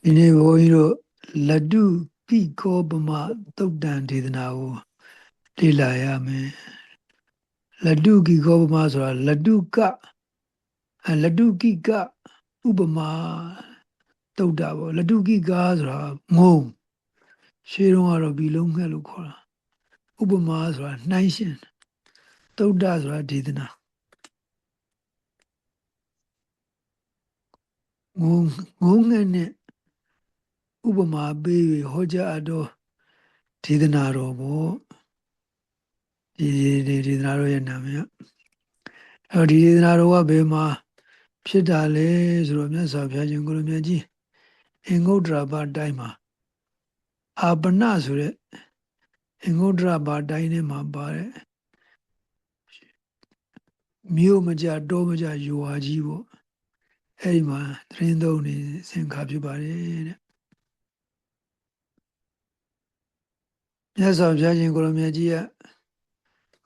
ဒီနေ့ဘုန်းကြီးတို့လက်တုပိကောပမသုတ်တံဒေသနာကိုလေ့လာရမယ်လက်တုကိကောပမဆိုတာလက်တုကိကဥပမာသုတ်တာပေါ့လက်တုကိကာဆိုတာငုံရှေးတုန်းကတော့ဘီလုံးငှက်လို့ခေါ်တာဥပမာဆိုတာနှိုင်းရှင်သုတ်တာဆိုတာဒေသနာငုံငှက်နဲ့ဥပမာပေးပြီးဟောကြားအပ်သောဒေသနာတော်ပေါ့ဒီဒေသနာတော်ရဲ့နာမည်ဒီဒေသနာတော်ကဘယ်မှာဖြစ်တာလဲဆိုတော့မြတ်စွာဘုရားရှင်ကိုလိုမြတ်ကြီးအင်္ဂုတ္တရဘတိုင်းမှာအာပနဆိုတဲ့အင်္ဂုတ္တရဘတိုင်းထဲမှာပါတယ်မြို့မကြတောမကြရွာကြီးပေါ့အဲ့ဒီမှာသရင်သုံးနေစင်ခါဖြစ်ပါတယ်တဲ့မြတ်စွာဘုရားရှင်ကိုလိုမြတ်ကြီးက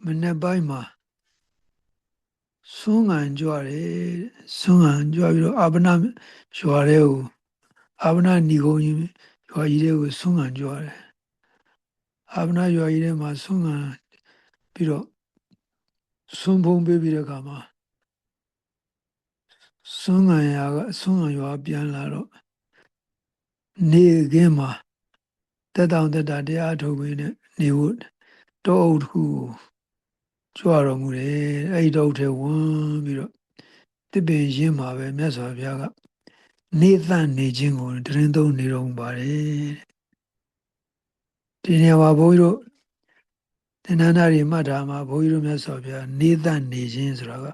မနေ့ပိုင်းမှာဆွမ်းငံကြွတယ်ဆွမ်းငံကြွပြီးတော့အာပနရွာတဲ့ကိုအာပနဏီကုန်းကြီးရွာကြီးတဲ့ကိုဆွမ်းငံကြွတယ်အာပနရွာကြီးထဲမှာဆွမ်းငံပြီးတော့ဆွမ်းဖုံးပေးပြီးတဲ့အခါမှာဆွမ်းငံရွာပြန်လာတော့နေခင်းမှာတက်တောင်တက်တာတရားထုတ်ပြီးနဲ့နေဖို့တောအုပ်တစ်ခုကိုကြွတော်မူတယ်အဲ့ဒီတောအုပ်ထဲဝင်ပြီးတော့တစ်ပင်ရင်းမှာပဲမြတ်စွာဘုရားကနေသန့်နေခြင်းကိုတရင်သုံးနေတော်မူပါတယ်ဒီနေရာမှာဘုန်းကြီးတို့သင်္นานဓာရီမှတ်ထားမှာဘုန်းကြီးတို့မြတ်စွာဘုရားနေသန့်နေခြင်းဆိုတာက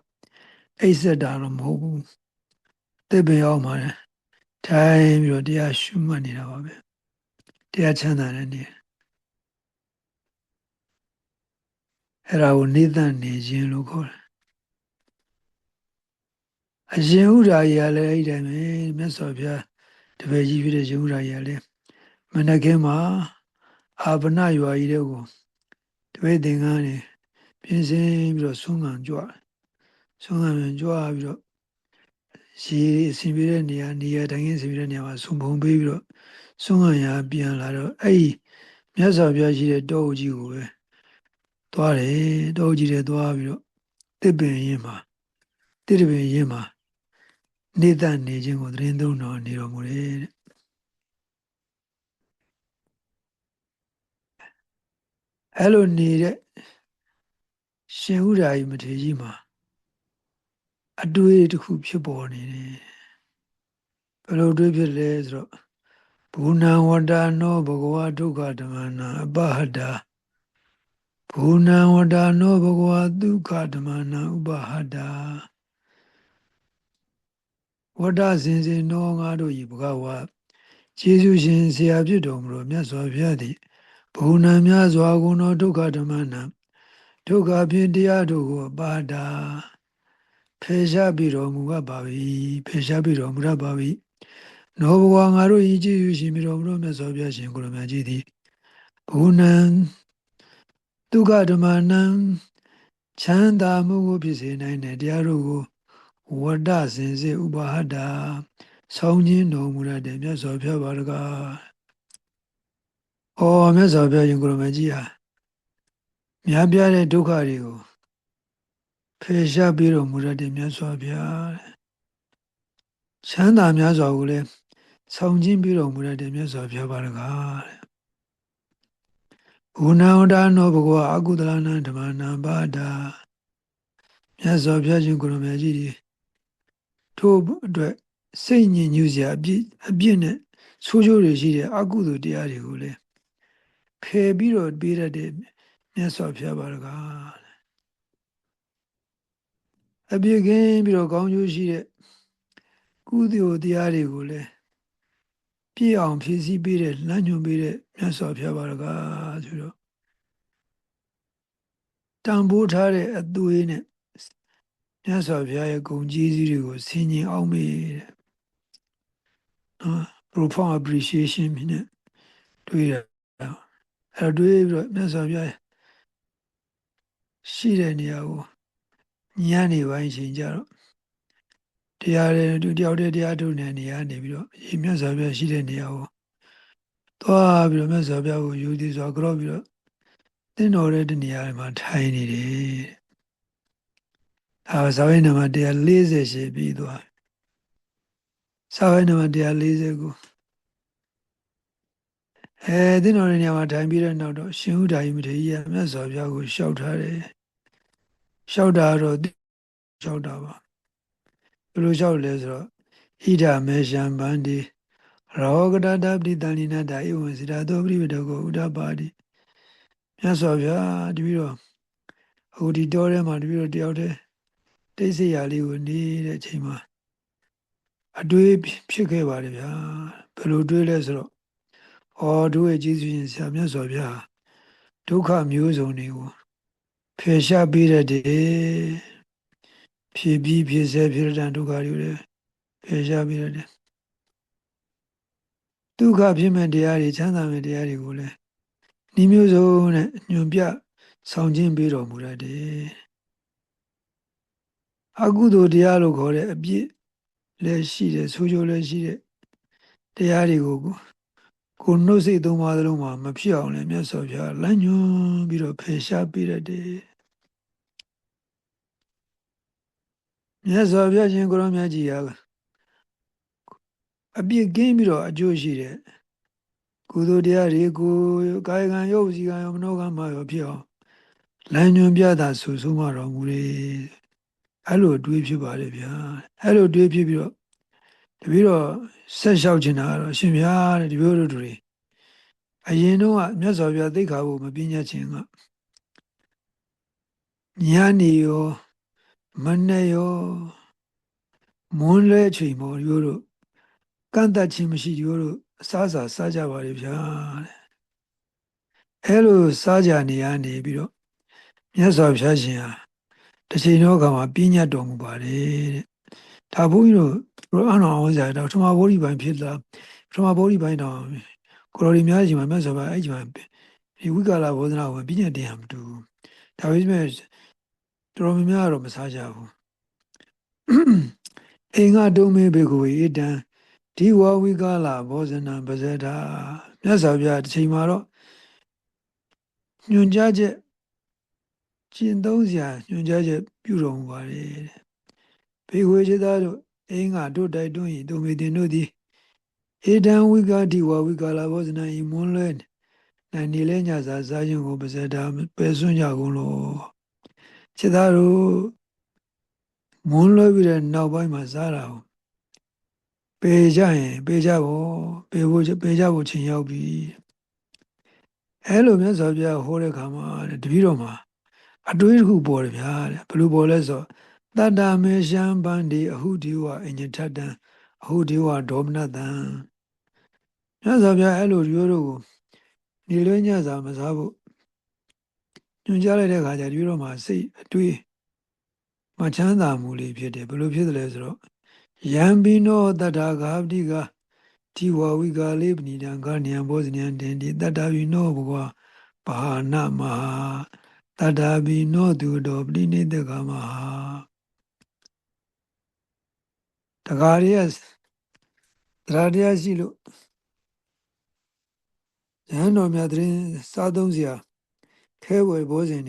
အိပ်စက်တာတော့မဟုတ်ဘူးတစ်ပင်အောင်မှာထိုင်ပြီးတော့တရားရှုမှတ်နေတာပါပဲတရားချမ်းသာတဲ့နေအဲ့ဒါကိုနေသန့်နေခြင်းလို့ခေါ်တယ်အရှင်ဥဒ္ရာကြီးကလည်းအဲ့ဒီတိုင်းပဲမြတ်စွာဘုရားတပည့်ကြီးဖြစ်တဲ့ရှင်ဥဒ္ရာကြီးကလည်းမနက်ခင်းမှာအာပနရွာကြီးတဲ့ကိုတပည့်သင်္ကန်းနေပြင်ဆင်ပြီးတော့ဆွမ်းခံကြွဆွမ်းခံပြန်ကြွပြီးတော့ရေအစီပြေတဲ့နေရာတိုင်းအစီပြေတဲ့နေရာမှာဆုံဖုံပေးပြီးတော့ဆွမ်းခံရပြန်လာတော့အဲ့ဒီမြတ်စွာဘုရားရှိတဲ့တောအုပ်ကြီးကိုပဲသွားတယ်တောအုပ်ကြီးတွေသွားပြီးတော့တစ်ပင်ရင်းမှာတစ်ပင်ရင်းမှာနေတတ်နေခြင်းကိုသရင်သုံးတော်နေတော်မူတယ်တဲ့အဲ့လိုနေတဲ့ရှင်ဥဒ္ဓါကြီးမထေရကြီးမှာအတွေ့တစ်ခုဖြစ်ပေါ်နေတယ်ဘယ်လိုအတွေ့ဖြစ်လဲဆိုတော့ဘူဏံဝတ္တနောဘဂဝါဒုက္ခဓမ္မနာအပဟတာဘူဏံဝတ္တနောဘဂဝါဒုက္ခဓမ္မနာဥပဟတာဝတ္တစင်စင်နောငါတို့ဤဘဂဝါကျေးဇူးရှင်ဆရာဖြစ်တော်မူသောမြတ်စွာဘုရားသည်ဘူဏံများစွာကုန်သောဒုက္ခဓမ္မနာဒုက္ခဖြင့်တရားတို့ကိုအပဟတာဖယ်ရှားပြီးတော်မူပါ၏ဖယ်ရှားပြီးတော်မူရပါ၏နောဘဂဝါငါတို့ဤကျေးဇူးရှင်ပြီးတော်မူသောမြတ်စွာဘုရားရှင်ကိုယ်တော်မြတ်ကြီးသည်ဘူဏံဒုက္ခဓမ္မနံချမ်းသာမှုကိုဖြစ်စေနိုင်တဲ့တရားတို့ကိုဝတ္တစင်စစ်ဥပဟတ္တာဆောင်းခြင်းတော်မူရတဲ့မြတ်စွာဘုရားပါတကား။ဩမြတ်စွာဘုရားရှင်ကိုယ်တော်မြတ်ကြီးဟာများပြားတဲ့ဒုက္ခတွေကိုဖယ်ရှားပြီးတော်မူရတဲ့မြတ်စွာဘုရား။ချမ်းသာများစွာကိုလည်းဆောင်းခြင်းပြီးတော်မူရတဲ့မြတ်စွာဘုရားပါတကား။ဘုနာဝတ္တနောဘဂဝါအကုသလနာဓမ္မနာဘာဒာမြတ်စွာဘုရားရှင်ကိုယ်တော်မြတ်ကြီးဒီထို့အတွက်စိတ်ညစ်ညူးစရာအပြစ်နဲ့ဆိုးကျိုးတွေရှိတဲ့အကုသိုလ်တရားတွေကိုလည်းဖယ်ပြီးတော့ပေးရတဲ့မြတ်စွာဘုရားပါတကားအပြစ်ကင်းပြီးတော့ကောင်းကျိုးရှိတဲ့ကုသိုလ်တရားတွေကိုလည်းပြည့်အောင်ဖြည့်ဆည်းပေးတဲ့လမ်းညွှန်ပေးတဲ့မြတ်စွာဘုရားပါတကားဆိုတော့တန်ဖိုးထားတဲ့အသွေးနဲ့မြတ်စွာဘုရားရဲ့ဂုဏ်ကျေးဇူးတွေကိုဆင်ញင်အောင်မေးတဲ့နော် profound appreciation နဲ့တွေ့ရအဲ့တော့တွေ့ပြီးတော့မြတ်စွာဘုရားရှိတဲ့နေရာကိုညနေပိုင်းချိန်ကြတော့တ တရားတဲ့သူတယောက်တည်းတရားထုတ်တဲ့နေရာနေပြီးတော့ရေမြတ်စွာဘုရားရှိတဲ့နေရာကိုသွားပြီးတော့မြတ်စွာဘုရားကိုယူသည်စွာကြောက်ပြီးတော့သင်တော်တဲ့နေရာမှာထိုင်နေတယ်ဒါဇာဝိနံပါတ်148ပြီးသွားဇာဝိနံပါတ်149သင်တော်တဲ့နေရာမှာထိုင်ပြီးတဲ့နောက်တော့ရှင်ဥဒ္ဒါယိမထေရမြတ်စွာဘုရားကိုလျှောက်ထားတယ်လျှောက်တာတော့လျှောက်တာပါဘယ်လိုလျှောက်လဲဆိုတော့ဣဒာမေရှံဗန္တိရောဂတတပတိတန်လိနတာဧဝံစိတာသောပရိဝတကောဥဒ္ဒပါတိမြတ်စွာဘုရားတပည့်တော်အခုဒီတောထဲမှာတပည့်တော်တယောက်တည်းတိတ်ဆိတ်ရာလေးကိုနေတဲ့အချိန်မှာအတွေးဖြစ်ခဲ့ပါတယ်ဗျာဘယ်လိုတွေးလဲဆိုတော့တို့ရဲ့ကျေးဇူးရှင်ဆရာမြတ်စွာဘုရားဒုက္ခမျိုးစုံတွေကိုဖယ်ရှားပေးတဲ့ဖြည့်ပြီးဖြည့်ဆဲဖြည့်တဲ့ဒုက္ခတွေလည်းဖယ်ရှားပေးတဲ့ဒုက္ခဖြစ်မဲ့တရားတွေချမ်းသာမဲ့တရားတွေကိုလည်းဤမျိုးစုံနဲ့ညွန်ပြဆောင်ခြင်းပေးတော်မူတတ်တယ်အကုသိုလ်တရားလို့ခေါ်တဲ့အပြစ်လည်းရှိတယ်ဆိုးကျိုးလည်းရှိတဲ့တရားတွေကိုကိုနှုတ်စိတ်သုံးပါးသလုံးမှာမဖြစ်အောင်လည်းမြတ်စွာဘုရားလမ်းညွှန်ပြီးတော့ဖယ်ရှားပေးတတ်တယ်မြတ်စွာဘုရားရှင်ကိုရောမြတ်ကြီးဟာအပြစ်ကင်းပြီးတော့အကျိုးရှိတဲ့ကုသိုလ်တရားတွေကိုကာယကံရောစီကံရောမနောကံမှာရောဖြစ်အောင်လမ်းညွှန်ပြတာဆိုဆုံးမတော်မူလေအဲ့လိုတွေးဖြစ်ပါလေဗျာအဲ့လိုတွေးဖြစ်ပြီးတော့တပည့်တော့ဆက်လျှောက်ချင်တာကတော့အရှင်ဘုရားတဲ့တပည့်တို့တွေအရင်တော့မြတ်စွာဘုရားသိက္ခာပုဒ်မပညာချင်းကညနေရောမနေ့ရောမွန်းလဲအချိန်ပေါ်ရိုးတို့ကန့်တတ်ခြင်းမရှိရိုးတို့အစားစားကြပါလေဗျာတဲ့အဲ့လိုစားကြနေရနေပြီးတော့မြတ်စွာဘုရားရှင်ဟာတစ်ချိန်တော့ကမှာပြညတ်တော်မူပါတယ်တဲ့ဒါဘုန်းကြီးတို့ရောအနောင်အောင်စရာတော့ပထမဗောဓိပိုင်းဖြစ်လာပထမဗောဓိပိုင်းတော့ကိုရော်ဒီများကြီးမှာမြတ်စွာဘုရားအဲ့ဒီမှာဒီဝိကာလဘောဓနာကိုပြညတ်တင်ရမတူဒါပေမဲ့တော်များများတော့မစားကြဘူးအိမ်ကတုံးမေဘေကိုဧတံဒီဝဝိကာလဘောဇနံပါဇဒာမြတ်စွာဘုရားတစ်ချိန်မှာတော့ညွန်ကြားချက်ကျင့်သုံးစရာညွန်ကြားချက်ပြုတော်မူပါတယ်ဘေဝေချသားတို့အိမ်ကတို့တိုက်တွန်းဤတုံမေတင်တို့သည်ဧတံဝိကာဒီဝဝိကာလဘောဇနံဤမွန်းလွဲနိုင်နေလဲညစာစားခြင်းကိုပါဇဒာပယ်စွန့်ကြကုန်လို့ချသားတို့မွန်းလွဲပြီးတဲ့နောက်ပိုင်းမှာစားတာကိုပေကြရင်ပေကြဖို့ပေကြဖို့ချိန်ရောက်ပြီအဲ့လိုမြတ်စွာဘုရားဟောတဲ့ခါမှာတပည့်တော်မှာအတွေးတစ်ခုပေါ်တယ်ဗျာတဲ့ဘယ်လိုပေါ်လဲဆိုတတ္တမေရှံဗန္ဒီအဟုဒီဝအညထတံအဟုဒီဝဒေါမနတံမြတ်စွာဘုရားအဲ့လိုရိုးတို့ကိုနေလွဲညစာမစားဖို့ညွှန်ကြားလိုက်တဲ့ခါကျတပည့်တော်မှာစိတ်အတွေးမချမ်းသာမှုလေးဖြစ်တယ်ဘယ်လိုဖြစ်တယ်လဲဆိုတော့ယံပိနောတတ္ထာဂါပတိကဒီဝဝိကာလေးပဏိတံကာဏံဘောဇနံတင်ဒီတတ္တဝိနောဘဂဝါဘာနမဟာတတ္တဝိနောသူတော်ပရိနိတကမဟာတကားရတရားတရားရှိလို့ရဟန်းတော်များတရင်စားသုံးစရာခဲဝယ်ဘောဇင်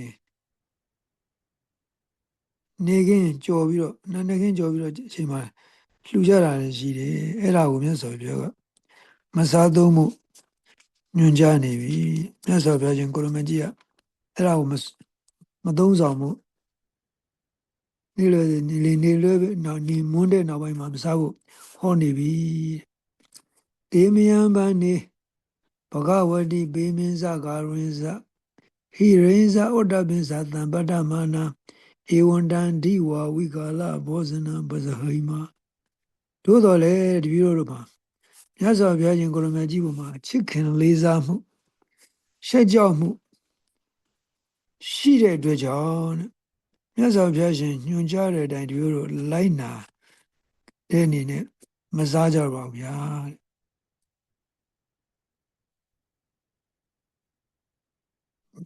နေခင်းကြော်ပြီးတော့နေခင်းကြော်ပြီးတော့အချိန်မှာလှူကြတာလည်းရှိတယ်အဲ့ဒါကိုမြတ်စွာဘုရားကမစားသုံးမှုညွှန်ကြားနေပြီမြတ်စွာဘုရားရှင်ကိုရမကြီးကအဲ့ဒါကိုမသုံးဆောင်မှုနေလွယ်နောက်နေမွန်းတဲ့နောက်ပိုင်းမှာမစားဖို့ဟောနေပြီဒေမယံဗန္နေဘဂဝတိဘေမင်းစကာရင်စဟိရိဇဩတ္တပင်္စသံပတ္တမနာဧဝံတံဒီဝဝိကာလဘောဇနံပဇဟိမသို့တော်လည်းတပည့်တို့မှာမြတ်စွာဘုရားရှင်ကိုရမကြီးပေါ်မှာချစ်ခင်လေးစားမှုရှက်ကြောက်မှုရှိတဲ့အတွက်ကြောင့်မြတ်စွာဘုရားရှင်ညွှန်ကြားတဲ့အတိုင်းတပည့်တို့လိုက်နာတဲ့အနေနဲ့မစားကြပါဘူးဗျာ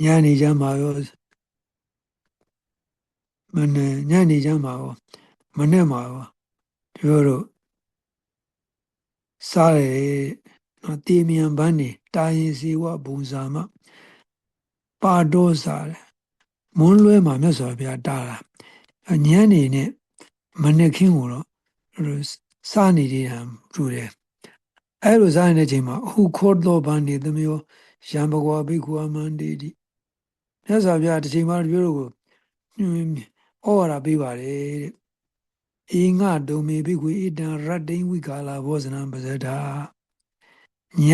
ညနေချမ်းမှာရောမနေ့ညနေချမ်းမှာရောမနေ့မှာရောတ ပြောတော့စားတယ်နော်တေမြန်ပန်းနေတာရင်စီဝဘုံစာမပါတော့စားတယ်မွန်းလွဲမှာမြတ်စွာဘုရားတာတာညနေနဲ့မနေ့ခင်းကိုတော့စားနေသေးတာထူတယ်အဲ့လိုစားနေတဲ့ချိန်မှာအခုခေါ်တော့ဗန်နေသမျိုးရံဘဂဝါဘိက္ခုအမန္တေတိမြတ်စွာဘုရားတစ်ချိန်မှာပြောလို့ကိုဩဝါဒပေးပါတယ်တဲ့ဧငါဒုံမေဘိက္ခုဣတံရတ္တိဝိကာလာဘောဇနံပဇဒာည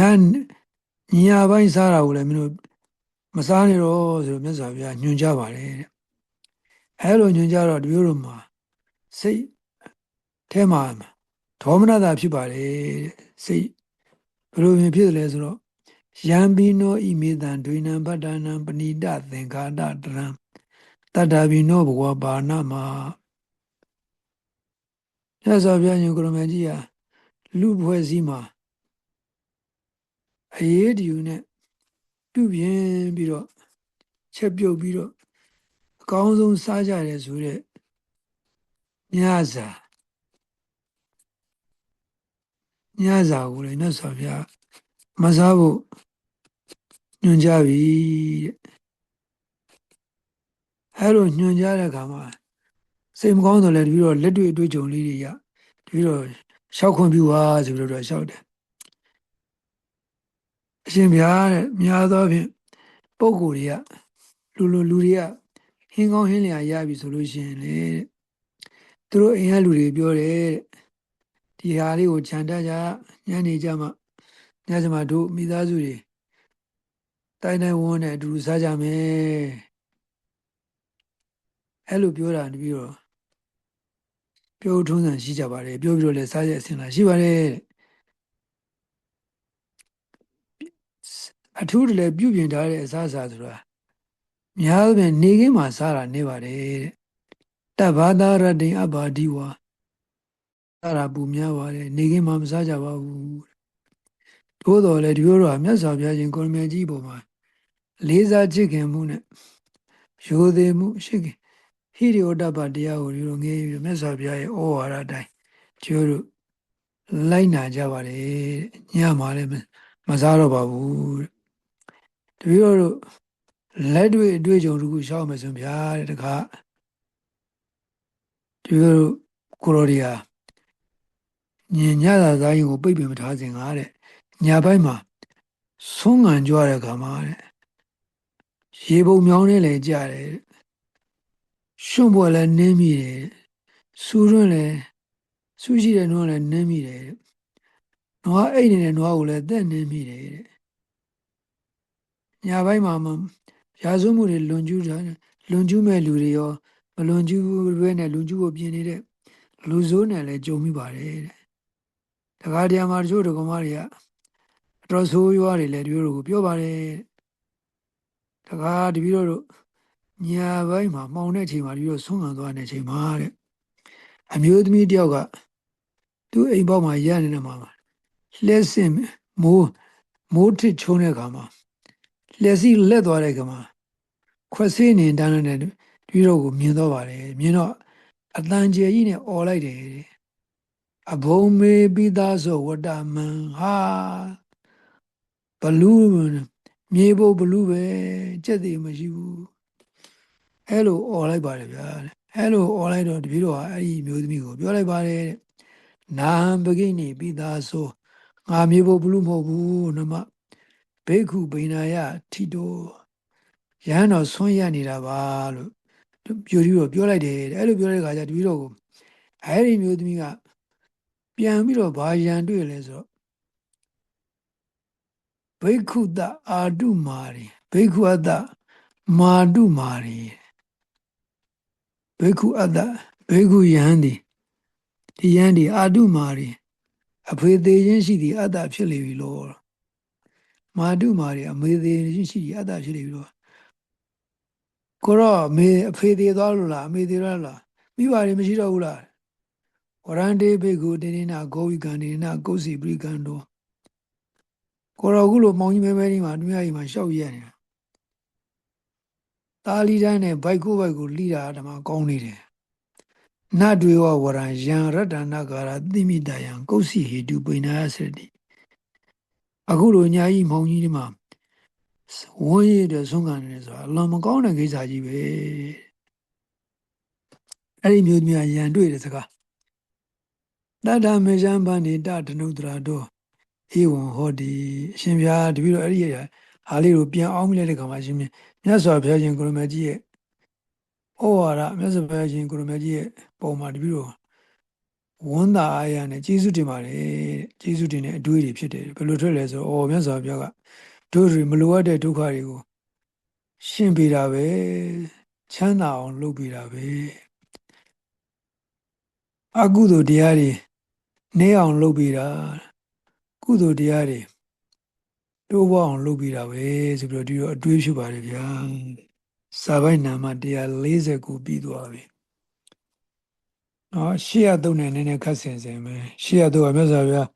ပိုင်းစားတာကိုလည်းမင်းတို့မစားနဲ့တော့ဆိုတော့မြတ်စွာဘုရားညွှန်ကြားပါတယ်တဲ့အဲ့လိုညွှန်ကြားတော့တမျိုးတို့မှာစိတ်ထဲမှာဒေါမနတာဖြစ်ပါတယ်တဲ့စိတ်ဘယ်လိုဖြစ်တယ်လဲဆိုတော့ယံဘိနောဣမေတံဒွေနံပတ္တနံပဏိတသင်္ခါတတရံတတ္တဘိနောဘဂဝါဘာနာမှာမြတ်စွာဘုရားညွှန်ကြရမကြီးဟာလူဖွဲ့စည်းမှာအရေးတယူနဲ့ပြုပြင်ပြီးတော့ချက်ပြုတ်ပြီးတော့အကောင်းဆုံးစားကြတယ်ဆိုတဲ့ညစာကိုလည်းမြတ်စွာဘုရားမစားဖို့ညွှန်ကြားပြီတဲ့အဲလိုညွှန်ကြားတဲ့အခါမှာစိတ်မကောင်းတော့လည်းပြီးတော့လက်တွေ့အတွေ့အကြုံလေးတွေရပြီးတော့ရှောက်ခွင့်ပြုပါဆိုပြီးတော့ရှောက်တယ်အရှင်ဘုရားတဲ့များသောဖြင့်ပုဂ္ဂိုလ်တွေကလူတွေကဟင်းကောင်းဟင်းလျာရပြီဆိုလို့ရှိရင်လေသူတို့အိမ်ကလူတွေပြောတယ်ဒီဟာလေးကိုခြံတတ်ကြညနေကြမှာညစမှာတို့မိသားစုတွေတိုင်းဝန်းနဲ့အတူတူစားကြမယ်အဲ့လိုပြောတာတပြီးတော့ပြောထုံးစံရှိကြပါတယ်ပြောပြီးတော့လည်းစားရအစဉ်လာရှိပါတယ်အထူးတလည်းပြုပြင်ထားတဲ့အစားအစာဆိုတာများသောဖြင့်နေခင်းမှာစားတာနေပါတယ်တဗ္ဗသာရတိအဘာဒီဝါစားတာပူများပါတယ်နေခင်းမှာမစားကြပါဘူးသို့တော်လည်းဒီလိုတော့မြတ်စွာဘုရားရှင်ကိုရမကြီးပေါ်မှာလေးစားချစ်ခင်မှုနဲ့ရိုသေမှုရှိခင်ဟိရိယတ္တပတရားကိုဒီလိုငြိပြီးမြတ်စွာဘုရားရဲ့ဩဝါဒအတိုင်းကျိုးတို့လိုက်နာကြပါတယ်ညမှာလည်းမစားတော့ပါဘူးတပည့်တော်တို့လက်တွေ့အတွေ့အကြုံတစ်ခုရှောက်မယ်ဆိုဗျာတဲ့တခါတပည့်တော်ကိုရိုဒီယာညသာသားရင်ကိုပိတ်ပင်မထားစဉ်ကားတဲ့ညပိုင်းမှာဆုံးငံကြွားတဲ့ခါမှာတဲ့ရေပုံမြောင်းနဲ့လည်းကြတယ်ရွှွန့်ပွဲလည်းနင်းမိတယ်စူးရွှွန့်လည်းစူးရှိတဲ့နှွားလည်းနင်းမိတယ်နွားအိတ်နေတဲ့နွားကိုလည်းသက်နင်းမိတယ်တဲ့ညပိုင်းမှာရာဇဝမှုတွေလွန်ကျူးမဲ့လူတွေရောမလွန်ကျူးရဲနဲ့လွန်ကျူးဖို့ပြင်နေတဲ့လူဆိုးနဲ့လည်းကြုံမိပါတယ်တဲ့တခါတည်းမှာတချို့ဒကမတွေကအတော်ဆိုးရွားတွေလည်းတို့ကိုပြောပါတယ်တခါတပည့်တို့ညပိုင်းမှာမှောင်တဲ့ချိန်မှာတပည့်တို့ဆုံးခံသွားတဲ့ချိန်မှာတဲ့အမျိုးသမီးတယောက်ကသူ့အိမ်ပေါက်မှာရနေတဲ့မှာလှဲစင်မိုးထစ်ချုံတဲ့အခါမှာလက်စီလက်သွားတဲ့အခါမှာခွက်ဆေးနေတန်းတဲ့ဒီတော့ကိုမြင်တော့ပါတယ်မြင်တော့အတန်ကျယ်ကြီးနဲ့អော်လိုက်တယ်အဘုံမေပိသားဆိုဝတ္တမံဟာဘလူးမြေဘုတ်ဘလူးပဲကြက်သေးမရှိဘူးအဲ့လိုអော်လိုက်ပါတယ်ဗျာအဲ့လိုអော်လိုက်တော့တပည့်တော်ကအဲ့ဒီမျိုးသမီးကိုပြောလိုက်ပါတယ်နာပကိနေပိသားဆိုငါမြေဘုတ်ဘလူးမဟုတ်ဘူးနမဘိက္ခုဗိနာယထိတောရဟန်းတော်ဆွန့်ရနေတာပါလို့ပြိုပြီးတော့ပြောလိုက်တယ်အဲ့လိုပြောတဲ့အခါကျတပည့်တော်ကိုအဲ့ဒီမျိုးသမီးကပြန်ပြီးတော့ဘာရန်တွေ့လဲဆိုတော့ဘိက္ခုတအာတုမာရီဘိက္ခုအတ္တမာတုမာရီဘိက္ခုအတ္တဘိက္ခုယဟန်ဒီယဟန်ဒီအာတုမာရီအဖေသေးခြင်းရှိသည်အတ္တဖြစ်လေပြီလို့မာတုမာရီအမေသေးခြင်းရှိသည်အတ္တဖြစ်လေပြီလို့ကိုတော့အဖေသေးသွားလို့လားအမေသေးသွားလားမိဘတွေမရှိတော့ဘူးလားဝရန္တေဘိက္ခုတေနနာဂောဝိကံတေနကုစီပရိကံတောကိုတော်ခုလိုမောင်ကြီးမဲမဲကြီးမှာတွင်းရည်မှာရှောက်ရက်နေတာတာလီတိုင်းနဲ့ဘိုက်ကိုလိတာဓမ္မကောင်းနေတယ် နတွေဝဝရံယံရတ္တနာကာရသိမိတယံကုစီဟေတုပိဏာစရတိအခုလိုညာကြီးမောင်ကြီးဒီမှာဝန်းရည်တဲ့ဆုံးခံနေဆိုတာအလွန်မကောင်းတဲ့ကိစ္စကြီးပဲအဲ့ဒီမျိုးများယံတွေ့တဲ့စကားတတ္တမေဇံဗန္တိတတနုတ္တရာတော့ဧဝံဟောတိအရှင်ဘုရားတပည့်တော်အဲ့ဒီဟာလေးကိုပြန်အောင်လိုက်တဲ့ခါမှာရှင်မြတ်စွာဘုရားရှင်ကိုရမကြီးရဲ့ဩဝါဒမြတ်စွာဘုရားရှင်ကိုရမကြီးရဲ့ပုံမှာတပည့်တော်ဝန္တာအားရနဲ့ကျေးဇူးတင်ပါတယ်ကျေးဇူးတင်တဲ့အတွေ့အကြုံဖြစ်တယ်ဘယ်လိုထွက်လဲဆိုတော့မြတ်စွာဘုရားကတို့တွေမလိုအပ်တဲ့ဒုက္ခတွေကိုရှင်းပေးတာပဲချမ်းသာအောင်လုပ်ပေးတာပဲအကုသိုလ်တရားတွေနည်းအောင်လုပ်ပေးတာကုသိုလ်တရားတွေတိုးပွားအောင်လုပ်ပေးတာပဲဆိုပြီးတော့ဒီတော့အတွေးဖြစ်ပါတယ်ဗျာစာပိုက်နာမ149ပြီးသွားပြီနော်803နဲ့နည်းနည်းခတ်ဆင်ဆင်ပဲ803ကမြတ်စွာဘုရား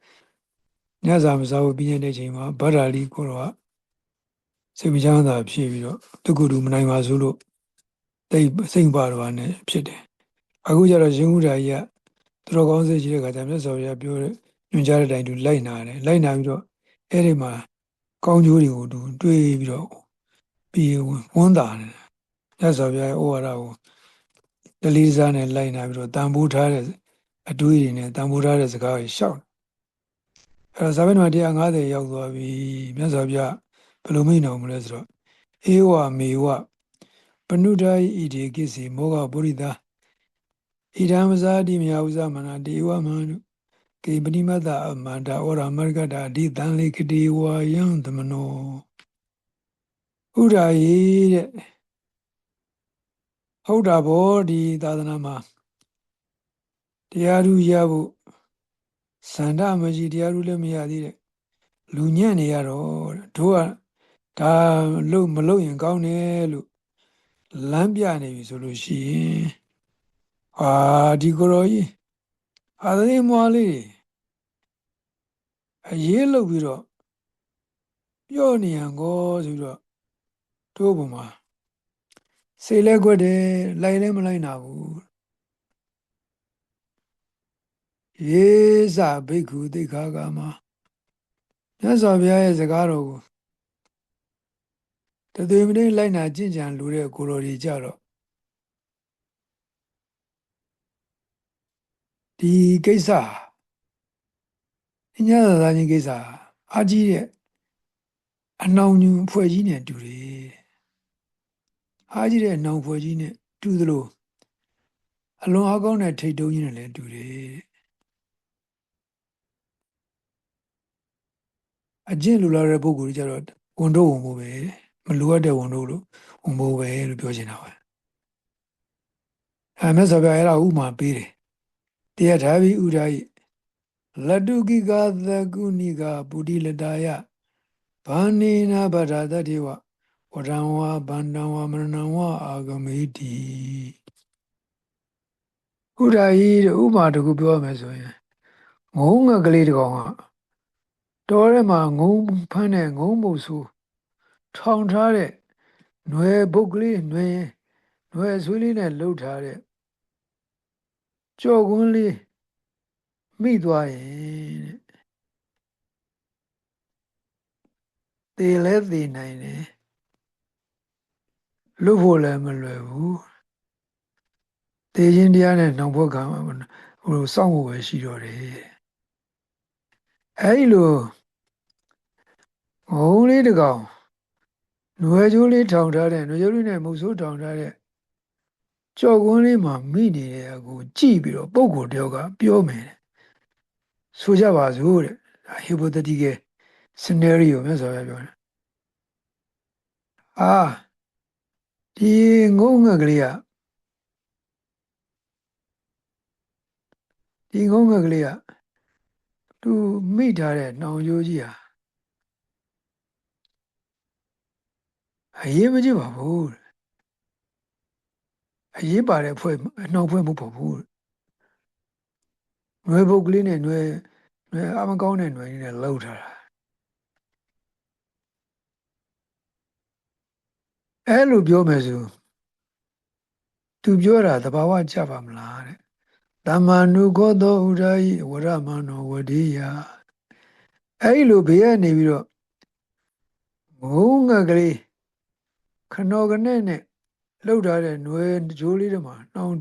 ညစာမစားဘူးပြင်းတဲ့ချိန်မှာဗဒ္ဓါလီကိုတော့စိတ်မချမ်းသာဖြစ်ပြီးတော့တကုတူမနိုင်ပါဆိုလို့တိတ်စိတ်ပါတော်နဲ့ဖြစ်တယ်အခုကျတော့ရှင်ဥဒ္ဓါကြီးကသူတော်ကောင်းစိတ်ရှိတဲ့ခါကျမြတ်စွာဘုရားပြောတဲ့ညွှန်ကြားတဲ့အတိုင်းသူလိုက်နာတယ်လိုက်နာပြီးတော့အဲ့ဒီမှာကောင်းကျိုးတွေကိုသူတွေးပြီးတော့ပြီးဝန်းတာတယ်မြတ်စွာဘုရားရဲ့ဩဝါဒကိုတလေးစားနဲ့လိုက်နာပြီးတော့တန်ဖိုးထားတဲ့အတွေးတွေနဲ့တန်ဖိုးထားတဲ့စကားတွေရှောက်အဲ့တော့ဇာဘိနမှာ150ရောက်သွားပြီမြတ်စွာဘုရားဘယ်လိုမိန့်တော်မလဲဆိုတော့ဧဝမေဝပဏုဒ္ဒိဣတိကိစီမောဂပုရိသဣဒံမဇာတိမြာဥဇမနာတေဝမန္တုကေပတိမတ္တအမန္တာဩရာမရကတာဒီတန်လေကတိဝါယံသမနောဥဒ္ဓါယေတဲ့ဟုတ်တာဗောဒီသာသနာမှာတရားဓုရဖို့စန္ဒမရှိတရားဓုလည်းမရသေးတဲ့လူညံ့နေရတော့တို့ကဒါလို့မလို့ရင်ကောင်းတယ်လို့လမ်းပြနေပြီဆိုလို့ရှိရင်ဟာဒီကိုယ်တော်ကြီးအာသတိမွားလေးအရေးလုပ်ပြီးတော့ပြောနေရန်ကောဆိုပြီးတော့တို့ဘုံမှာစိတ်လဲကွက်တယ်လိုက်လဲမလိုက်နာဘူးယေဇဘိက္ခုသိက္ခာကမှာမြတ်စွာဘုရားရဲ့စကားတော်ကိုတသွေမင်းလိုက်နာကျင့်ကြံလို့တဲ့ကိုယ်တော်ကြီးကြတော့ဒီကိစ္စအညသာသာချင်းကိစ္စအာကြီးတဲ့အနောင်ညူဖွဲ့ကြီးနဲ့တူတယ်အာကြီးတဲ့အနောင်ဖွဲ့ကြီးနဲ့တူသလိုအလွန်အားကောင်းတဲ့ထိတ်တုံးကြီးနဲ့လည်းတူတယ်အကျင့်လူလာတဲ့ပုဂ္ဂိုလ်ကြီးကြတော့ဝန်တော့ဝန်ဖို့ပဲမလိုအပ်တဲ့ဝန်တော့လို့ဝန်ဖို့ပဲလို့ပြောချင်တာပဲမြတ်စွာဘုရားအဲ့ဒါဥမာပေးတယ်တရားထာဘိဥဒ္ဓယလတုကိကာသကုဏိကာပုတိလတာယဘာနေနာဗဒတတေဝဝရံဝါဗန္တံဝါမရဏံဝါအာဂမေတိဥဒ္ဓယဥမာတခုပြောရမယ်ဆိုရင်ငုံငကလေးတစ်ကောင်ကတော်ထဲမှာငုံဖမ်းတဲ့ငုံမုတ်ဆိုးထောင်ထားတဲ့ຫນွယ်ပုတ်ကလေးຫນွယ်ဆွေးလေးနဲ့လှုပ်ထားတဲ့ကြော်ကွန်းလေးမိသွားရင်သေလဲသေနိုင်တယ်လွတ်ဖို့လည်းမလွယ်ဘူးသေခြင်းတရားနဲ့နှောင်ဖွဲ့ခံစောင့်ဖို့ပဲရှိတော့တယ်အဲဒီလိုငုံလေးတစ်ကောင်ຫນွယ်ကျိုးလေးထောင်ထားတဲ့ຫນွယ်ကျိုးလေးနဲ့မုတ်ဆိုးထောင်ထားတဲ့ကြော်ကွန်းလေးမှာမိနေတဲ့အကိုကြည့်ပြီးတော့ပုဂ္ဂိုလ်တယောက်ကပြောမယ်ဆိုကြပါစို့တဲ့ hypothetical scenario မြတ်စွာဘုရားပြောတယ်ဒီငုံငှက်ကလေးကဒီငုံငှက်ကလေးကသူမိထားတဲ့နှောင်ရိုးကြီးဟာအရေးမကြီးပါဘူးအရေးပါတဲ့ဖွဲ့နှောင်ဖွဲ့မှုပေါ့ဘူးຫນွယ်ပုတ်ကလေးနဲ့ຫນွယ်အမကောင်းတဲ့ຫນွယ်လေးနဲ့လှုပ်ထားတာအဲ့လိုပြောမယ်ဆိုသူပြောတာသဘာဝကျပါမလားတဲ့ တမ္မာနုခောသောဥဒ္ဓယိဝရမနောဝတိယအဲ့လိုဘေးကနေပြီးတော့ငုံငကလေးခနောကနဲ့လှုပ်ထားတဲ့ຫນွေကြိုးလေးတွေမှာနှောင်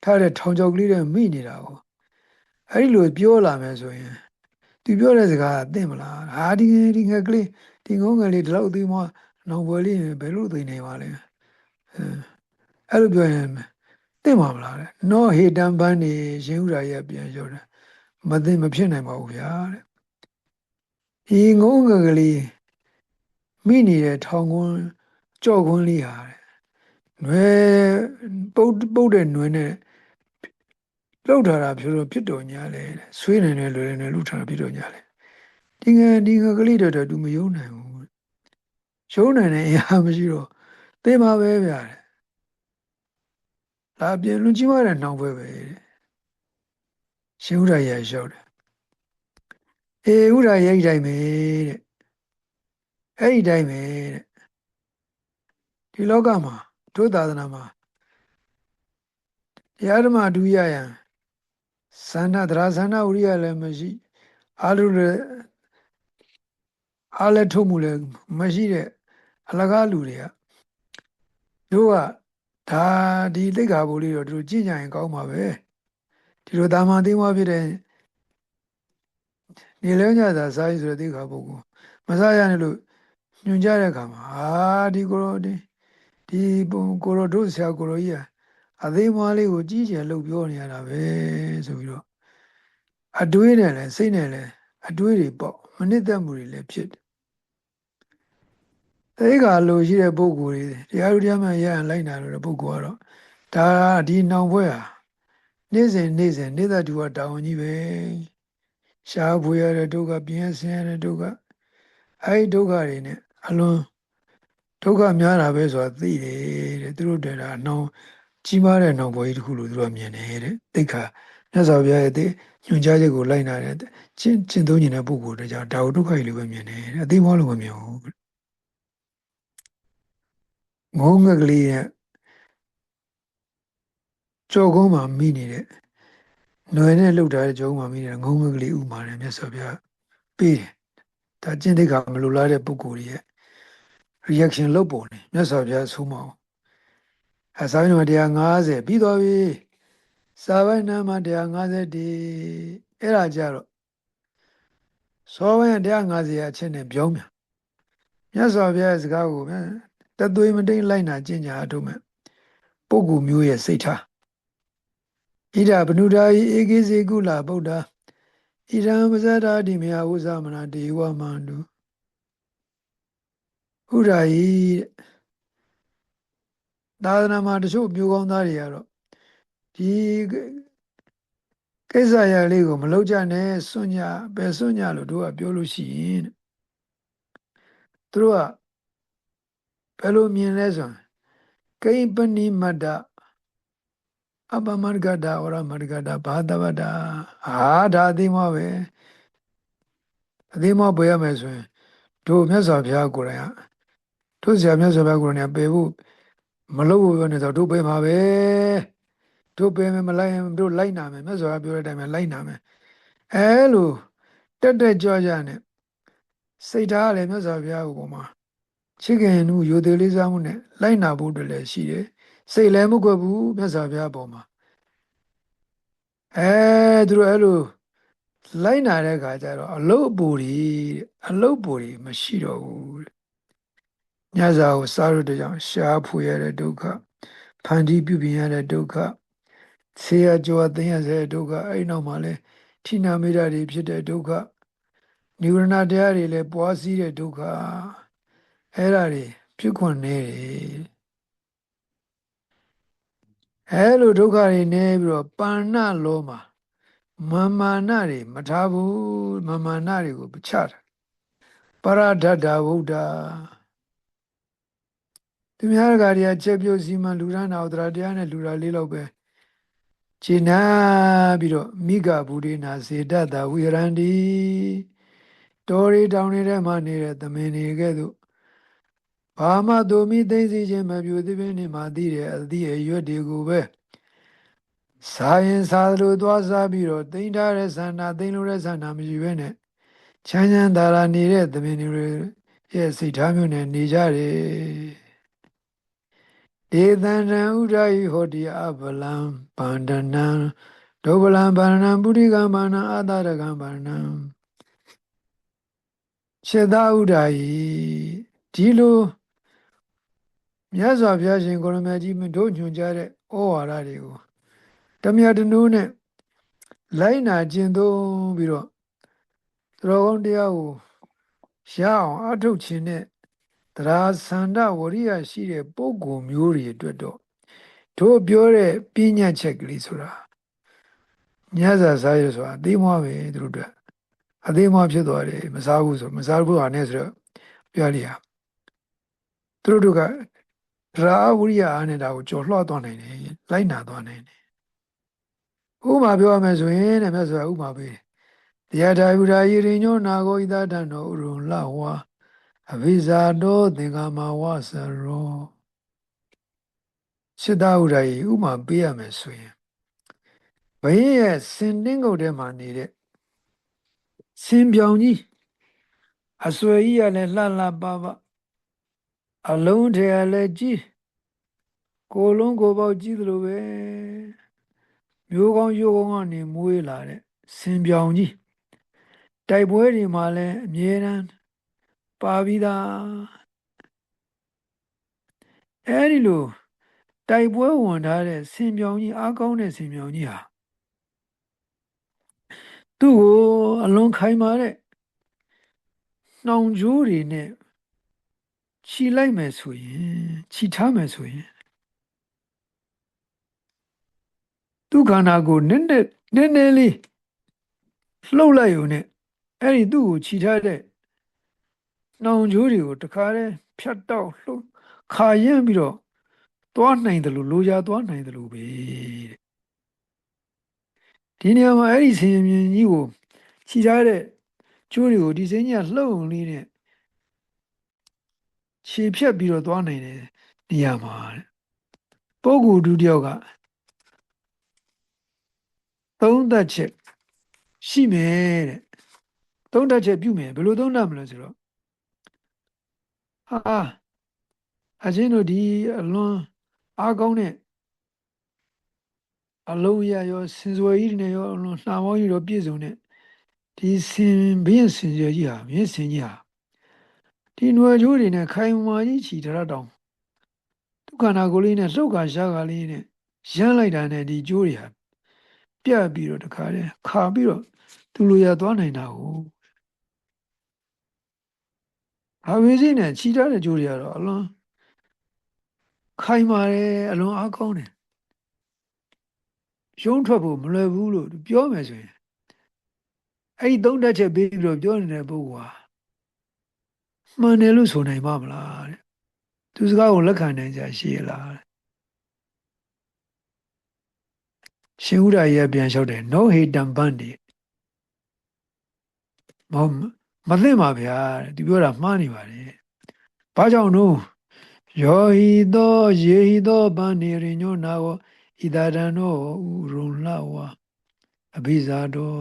ထားတဲ့ထောင်ချောက်ကလေးတွေမိနေတာကိုအဲ့လိုပြောလာမယ်ဆိုရင်သူပြောတဲ့စကားကသိမလားဟာဒီငကလေးဒီငုံငလေးဒီလောက်အသေးမှနောင်ပွဲလေးဘယ်လိုသိနေပါလဲအဲ့လိုပြောရင်သိမှာမလားတဲ့နောဟေတံပန်းနေရှင်ဥရာရဲ့ပြန်ပြောတယ်မသိမဖြစ်နိုင်ပါဘူးဗျာတဲ့ဒီငုံငကလေးမိနေတဲ့ထောင်ကွန်းကြော့ကွန်းလေးဟာတဲ့နွယ်ပုတ်တဲ့နွယ်နဲ့လှုပ်ထားတာဖြစ်တော်ညာလေတဲ့ဆွေးနေတယ်လွယ်နေလှုပ်ထားတာဖြစ်တော်ညာလေဒီငကလေးတော့သူမယုံနိုင်ဘူးရှုံးနိုင်တဲ့အရာမရှိတော့သိမှာပဲဗျာတဲ့ဒါအပြင်လူကြီးမတဲ့နှောင်ပွဲပဲတဲ့ရှင်ဥဒ္ဒရာလျှောက်တယ်အေးဥဒ္ဒရာအဲ့ဒီတိုင်းပဲတဲ့အဲ့ဒီတိုင်းပဲတဲ့ဒီလောကမှာတို့သာသနာမှာတရားဓမ္မဒုရယံသန္တာသရသန္တာဥရိယလည်းမရှိအာလုလည်းအားလည်းထုတ်မှုလည်းမရှိတဲ့အလကားလူတွေကတို့ကဒါဒီသိက္ခာပုဒ်လေးတော့တို့ကြည့်ကြရင်ကောင်းပါပဲဒီလိုတာမန်သိမ်းဝါဖြစ်တဲ့နေလဲညသာစားရေးဆိုတဲ့သိက္ခာပုဒ်ကိုမစားရနဲ့လို့ညွှန်ကြားတဲ့အခါမှာဒီကိုရောဒီပုံကိုရောတို့ဆရာကိုရောကြီးအသေးမွားလေးကိုကြီးကျယ်လို့ပြောနေရတာပဲဆိုပြီးတော့အတွေးနဲ့လည်းစိတ်နဲ့လည်းအတွေးတွေပေါ့မနစ်သက်မှုတွေလည်းဖြစ်တယ်သိက္ခာလိုရှိတဲ့ပုဂ္ဂိုလ်တွေတရားဥတရားမှရဟန်းလိုက်နာလို့တဲ့ပုဂ္ဂိုလ်ကတော့ဒါဒီနောင်ဘွဲဟာနေ့စဉ်နေ့သက်တူကတာဝန်ကြီးပဲရှားဖွေရတဲ့ဒုက္ခပြင်းဆင်းရတဲ့ဒုက္ခအဲဒီဒုက္ခတွေနဲ့အလွန်ဒုက္ခများတာပဲဆိုတာသိတယ်တဲ့သူတို့တဲ့ဒါနှောင်ကြီးမားတဲ့နှောင်ဘွဲကြီးတစ်ခုလို့သူတို့မြင်တယ်တဲ့သိက္ခာမြတ်စွာဘုရားရဲ့ညွှန်ကြားချက်ကိုလိုက်နာတဲ့ကျင့်သုံးနေတဲ့ပုဂ္ဂိုလ်တွေကြောင့်ဒါကိုဒုက္ခကြီးလို့ပဲမြင်တယ်တဲ့အသိမောလို့မမြင်ဘူးငုံငကလေးရဲ့ကြော်ကုန်းမှာမိနေတဲ့ຫນွယ်နဲ့လှုပ်ထားတဲ့ကြော်ကုန်းမှာမိနေတဲ့ငုံငကလေးဥမာတယ်မြတ်စွာဘုရားပေးတယ်ဒါကျင့်သိက္ခာမလိုလားတဲ့ပုဂ္ဂိုလ်ရဲ့ reaction လုပ်ပုံနေမြတ်စွာဘုရားဆိုမအောင်စာပိုင်းနံပါတ်150ပြီးသွားပြီစာပိုင်းနံပါတ်150ဒီအဲ့ဒါကြတော့စောပိုင်း150အချက်နဲ့ပြောင်းပြန်မြတ်စွာဘုရားရဲ့စကားကိုတသွေးမတိန်လိုက်နာကျင့်ကြအထုံးမဲ့ပုဂ္ဂိုလ်မျိုးရဲ့စိတ်ထားဣဒဗနုဒာယဧကိစေကုလဗုဒ္ဓဣဒံပဇ္ဇတာတိမယဝုဇမနာတေဝမန္တုဥဒာယိသာသနာမှာတချို့မျိုးကောင်းသားတွေကတော့ဒီကိစ္စရလေးကိုမလောက်ကြနဲ့စွန့်ညပဲစွန့်ညလို့တို့ကပြောလို့ရှိရင်သူတို့ကဘယ်လိုမြင်လဲဆိုရင်ကိပနိမတ္တအပမတ္တကတာဝရမတ္တကတာဘာတဝတ္တာဒါအသေးမပဲအသေးမပွေရမယ်ဆိုရင်တို့မြတ်စွာဘုရားကိုယ်တိုင်တို့ဆရာမြတ်စွာဘုရားကိုယ်တိုင်ပယ်ဖို့မလုပ်ဘူးပြောနေတော့တို့ပယ်မှာပဲတို့ပယ်မယ်မလိုက်ရင်တို့လိုက်နာမယ်မြတ်စွာဘုရားပြောတဲ့အတိုင်းပဲလိုက်နာမယ်အဲလိုတက်ကြွကြနဲ့စိတ်ထားလည်းမြတ်စွာဘုရားကိုပေါ်မှာချစ်ခင်မှုယိုသေးလေးစားမှုနဲ့လိုက်နာဖို့အတွက်လည်းရှိတယ်စိတ်လည်းမကွက်ဘူးမြတ်စွာဘုရားပေါ်မှာသူတို့အဲ့လိုလိုက်နာတဲ့အခါကျတော့အလုတ်အပူတွေမရှိတော့ဘူးညဇာကိုစားရတဲ့ကြောင့်ရှားဖွေရတဲ့ဒုက္ခဖန်တီးပြုပြင်ရတဲ့ဒုက္ခဆေးရကြောသိမ်းရတဲ့ဒုက္ခအဲ့နောက်မှာလဲထိနာမိတာတွေဖြစ်တဲ့ဒုက္ခနိဝရဏတရားတွေလည်းပွားစည်းတဲ့ဒုက္ခအဲ့ဒါတွေဖြစ်ခွင့်နေတယ်အဲ့လိုဒုက္ခတွေနေပြီးတော့ပါဏလောမှာမာနတွေမထားဘူးမာနတွေကိုချတာပရဒတ္တဗုဒ္ဓသူများကတွေကချက်ပြုတ်စီမံလူရန်နာဥဒရာတရားနဲ့လူရာလေးလောက်ပဲခြေနာပြီးတော့မိဂဘူရိနာစေတတဝိရန္တိတော်ရီတောင်တွေထဲမှာနေတဲ့သမင်တွေကဲ့သို့ဘာမှသူမိသိသိချင်းမပြူသဖြင့်နေမှသိတယ်အသည့်အရွက်တွေကိုပဲ စားရင်စားလို့သွားစားပြီးတော့တိမ့်ထားတဲ့ဆန္ဒတိမ့်လို့တဲ့ဆန္ဒမရှိဘဲနဲ့ချမ်းချမ်းသာသာနေတဲ့သမင်တွေရဲ့စိတ်ထားမျိုးနဲ့နေကြတယ်ဒေသန္တံဥဒ္ဒယဟောတိအဗလံဗန္ဒနံဒုဗလံဗန္ဒနံပုရိကံဗန္ဒနံအာသရကံဗန္ဒနံခြေသာဥဒ္ဒယဒီလိုမြတ်စွာဘုရားရှင်ကိုရမကြီးတို့ညွှန်ကြားတဲ့ဩဝါဒတွေကိုတမြတ်တနိုးနဲ့လိုက်နာကျင့်သုံးပြီးတော့သတော်ကောင်းတရားကိုရအောင်အထုတ်ခြင်းနဲ့တရားဆန္ဒဝရိယရှိတဲ့ပုဂ္ဂိုလ်မျိုးတွေအတွက်တော့တို့ပြောတဲ့ပညာချက်ကလေးဆိုတာညဇာစားရဆိုတာအသေးမွားပဲသူတို့အတွက်အသေးမွားဖြစ်သွားတယ်မစားဘူးဆိုမစားဘူးဟာနဲ့ဆိုတော့ပြောရသူတို့ကတရားဝရိယအားနဲ့ဒါကိုကြော်လွှတ်သွားနိုင်တယ်လိုက်နာသွားနိုင်တယ်ဥပမာပြောရမယ်ဆိုရင်တဲ့မြတ်စွာဥပမာပေးတယ်တရားဓာဝရာယိရိညောနာဂောဣဒတံတော်ဥရုံလဝါအဘိဇာတောသင်္ကာမဝဆရောစိတ္တဥဒ္ဒယဥပမာပေးရမယ်ဆိုရင်ဘယင်းရဲ့စင်တင်းကုတ်ထဲမှာနေတဲ့စင်ပြောင်ကြီးအဆွေကြီးကလည်းလှလှပပအလုံးထဲကလည်းကြီးကိုယ်လုံးကိုယ်ပေါက်ကြီးသလိုပဲမျိုးကောင်းရိုးကောင်းကနေမွေးလာတဲ့စင်ပြောင်ကြီးတိုက်ပွဲတွေမှာလည်းအမြဲတမ်းပါပြီးသားအဲဒီလိုတိုက်ပွဲဝင်ထားတဲ့စင်ပြောင်ကြီးအားကောင်းတဲ့စင်ပြောင်ကြီးဟာသူ့ကိုအလွန်ခိုင်မာတဲ့နှောင်ကြိုးတွေနဲ့ခြိလိုက်မယ်ဆိုရင်ခြိထားမယ်ဆိုရင်သူ့ခန္ဓာကိုနည်းနည်းလေးလှုပ်လိုက်ုံနဲ့အဲ့ဒီသူ့ကိုခြိထားတဲ့နှောင်ကြိုးတွေကိုတခါတည်းဖြတ်တောက်လှုပ်ခါရမ်းပြီးတော့သွားနိုင်တယ်လို့လိုချသွားနိုင်တယ်လို့ပဲတဲ့ဒီနေရာမှာအဲ့ဒီဆင်မြင်ကြီးကိုခြိထားတဲ့ကျိုးတွေကိုဒီစင်းကြီးကလှုပ်ုံလေးနဲ့ခြေဖြတ်ပြီးတော့သွားနိုင်တယ်နေရာမှာတဲ့ပုဂ္ဂိုလ်ဒုတိယကသုံးသက်ချက်ရှိမယ်တဲ့သုံးသက်ချက်ပြုမယ်ဘယ်လိုသုံးတတ်မလဲဆိုတော့ဟာအချင်းတို့ဒီအလွန်အားကောင်းတဲ့အလုံးရရောစင်စွယ်ကြီးနဲ့ရောအလွန်နှာမောင်းကြီးရောပြည့်စုံတဲ့ဒီစင်ဘင်းစင်စွယ်ကြီးဟာမြင်းစင်ကြီးဟာဒီຫນွယ်ချိုးတွေနဲ့ခိုင်မာကြီးချီထရတောင်ဒုက္ခနာကိုလေးနဲ့လှုပ်ခါရှားခါလေးနဲ့ရမ်းလိုက်တာနဲ့ဒီကျိုးတွေဟာပြတ်ပြီးတော့တခါတည်းခါပြီးတော့သူလိုရသွားနိုင်တာကိုအဝေးစိနဲ့ခြိထားတဲ့ကျိုးတွေကတော့အလွန်ခိုင်မာတယ်အလွန်အားကောင်းတယ်ရုံးထွက်ဖို့မလွယ်ဘူးလို့ပြောမယ်ဆိုရင်အဲ့ဒီသုံးတတ်ချက်ပေးပြီးတော့ပြောနေတဲ့ပုဂ္ဂိုလ်ဟာမှန်တယ်လို့ဆိုနိုင်ပါမလားတဲ့သူစကားကိုလက်ခံနိုင်ကြရှိရလားရှင်ဥဒ္ဒရာပြန်လျှောက်တယ်နောဟေတံပန္တိမသိပါဗျာသူပြောတာမှားနေပါတယ်ဘာကြောင့်လို့ယောဟိသောယေဟိသောဗန္နေရိညောနာဝဣဒရဏောဥရုံလဝအဘိဇာတော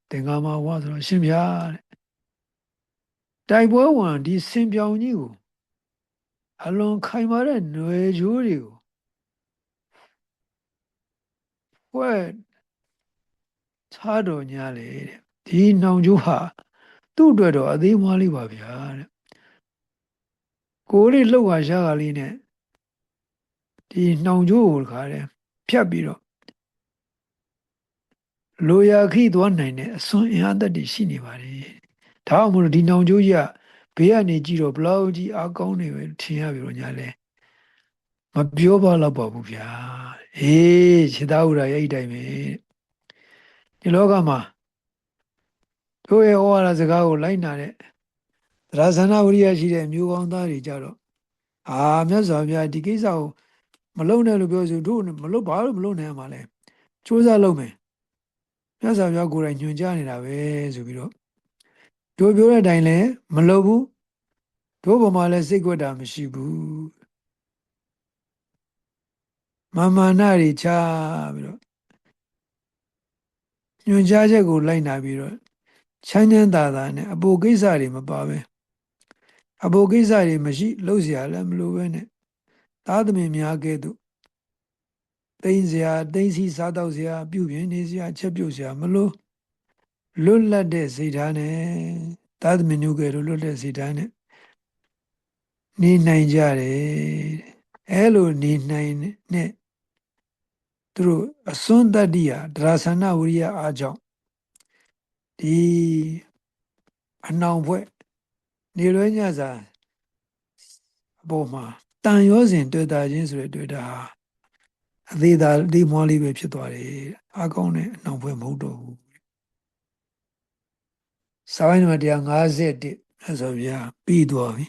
သင်္ကာမဝဆိုတော့ရှင်ဗျာတဲ့တိုက်ပွဲဝင်ဒီစင်ပြောင်ကြီးကိုအလွန်ခိုင်မာတဲ့ຫນွယ်ကြိုးတွေကိုဖွဲ့ထားတော်ညာလေတဲ့ဒီနှောင်ကြိုးဟာသူ့အတွက်တော့အသေးမွားလေးပါဗျာတဲ့ကိုယ်လေးလှုပ်ဟာရှားကလေးနဲ့ဒီနှောင်ကြိုးကိုခါတယ်ဖြတ်ပြီးတော့လိုရာခိသွားနိုင်တဲ့အစွမ်းအင်အားသက်တည်ရှိနေပါတယ်ဒါမှမဟုတ်ဒီနှောင်ကြိုးကြီးကဘေးကနေကြည့်တော့ဘလောက်ကြီးအားကောင်းနေပဲထင်ရပြီတော့ညာလဲမပြောပါတော့ပါဘူးဗျာအေးခြေသားဥရာရဲ့အဲ့တိုင်းပဲဒီလောကမှာတို့ရဲ့ဩဝါဒစကားကိုလိုက်နာတဲ့သရဇဏဝရိယရှိတဲ့မျိုးကောင်းသားတွေကြတော့အာမြတ်စွာဘုရားဒီကိစ္စကိုမလုံနဲ့လို့ပြောဆိုတို့မလုံဘာလို့မလုံနိုင်မှာလဲစူးစမ်းလုပ်မယ်မြတ်စွာဘုရားကိုယ်တိုင်ညွှန်ကြားနေတာပဲဆိုပြီးတော့တို့ပြောတဲ့အတိုင်းလည်းမလုံဘူးတို့ဘုံမှာလည်းစိတ်ကွက်တာမရှိဘူးမာမာနတွေချပြီးတော့ ညွှန်ကြားချက်ကိုလိုက်နာပြီးတော့ချမ်းချမ်းသာသာနဲ့အပိုကိစ္စတွေမပါပဲအပိုကိစ္စတွေမရှိလုပ်เสียလည်းမလိုပဲနဲ့သားသမီးများကဲ့သို့တိန်စရာတိန်စီစားတော့စရာပြုပြင်နေစရာချက်ပြုတ်စရာမလိုလွတ်လပ်တဲ့စိတ်ထားနဲ့သားသမီးမျိုးကဲ့သို့လွတ်တဲ့စိတ်ထားနဲ့နေနိုင်ကြတယ်အဲလိုနေနိုင်နဲ့သူတို့အစွန်းတတ္တိယဒရာဆန္ဒဝိရိယအားကြောင့်ဒီအနှောင်ဖွဲ့နေလွဲညစာအပေါ်မှာတန်ရောစဉ်တွေ့တာချင်းဆိုတဲ့တွေ့တာဟာအသေးသာအသေးမွှားလေးပဲဖြစ်သွားတယ်အကောင်းတဲ့အနှောင်ဖွဲ့မဟုတ်တော့ဘူးစာပိုင်းနံပါတ်151အဲ့ဆိုဗျာပြီးသွားပြီ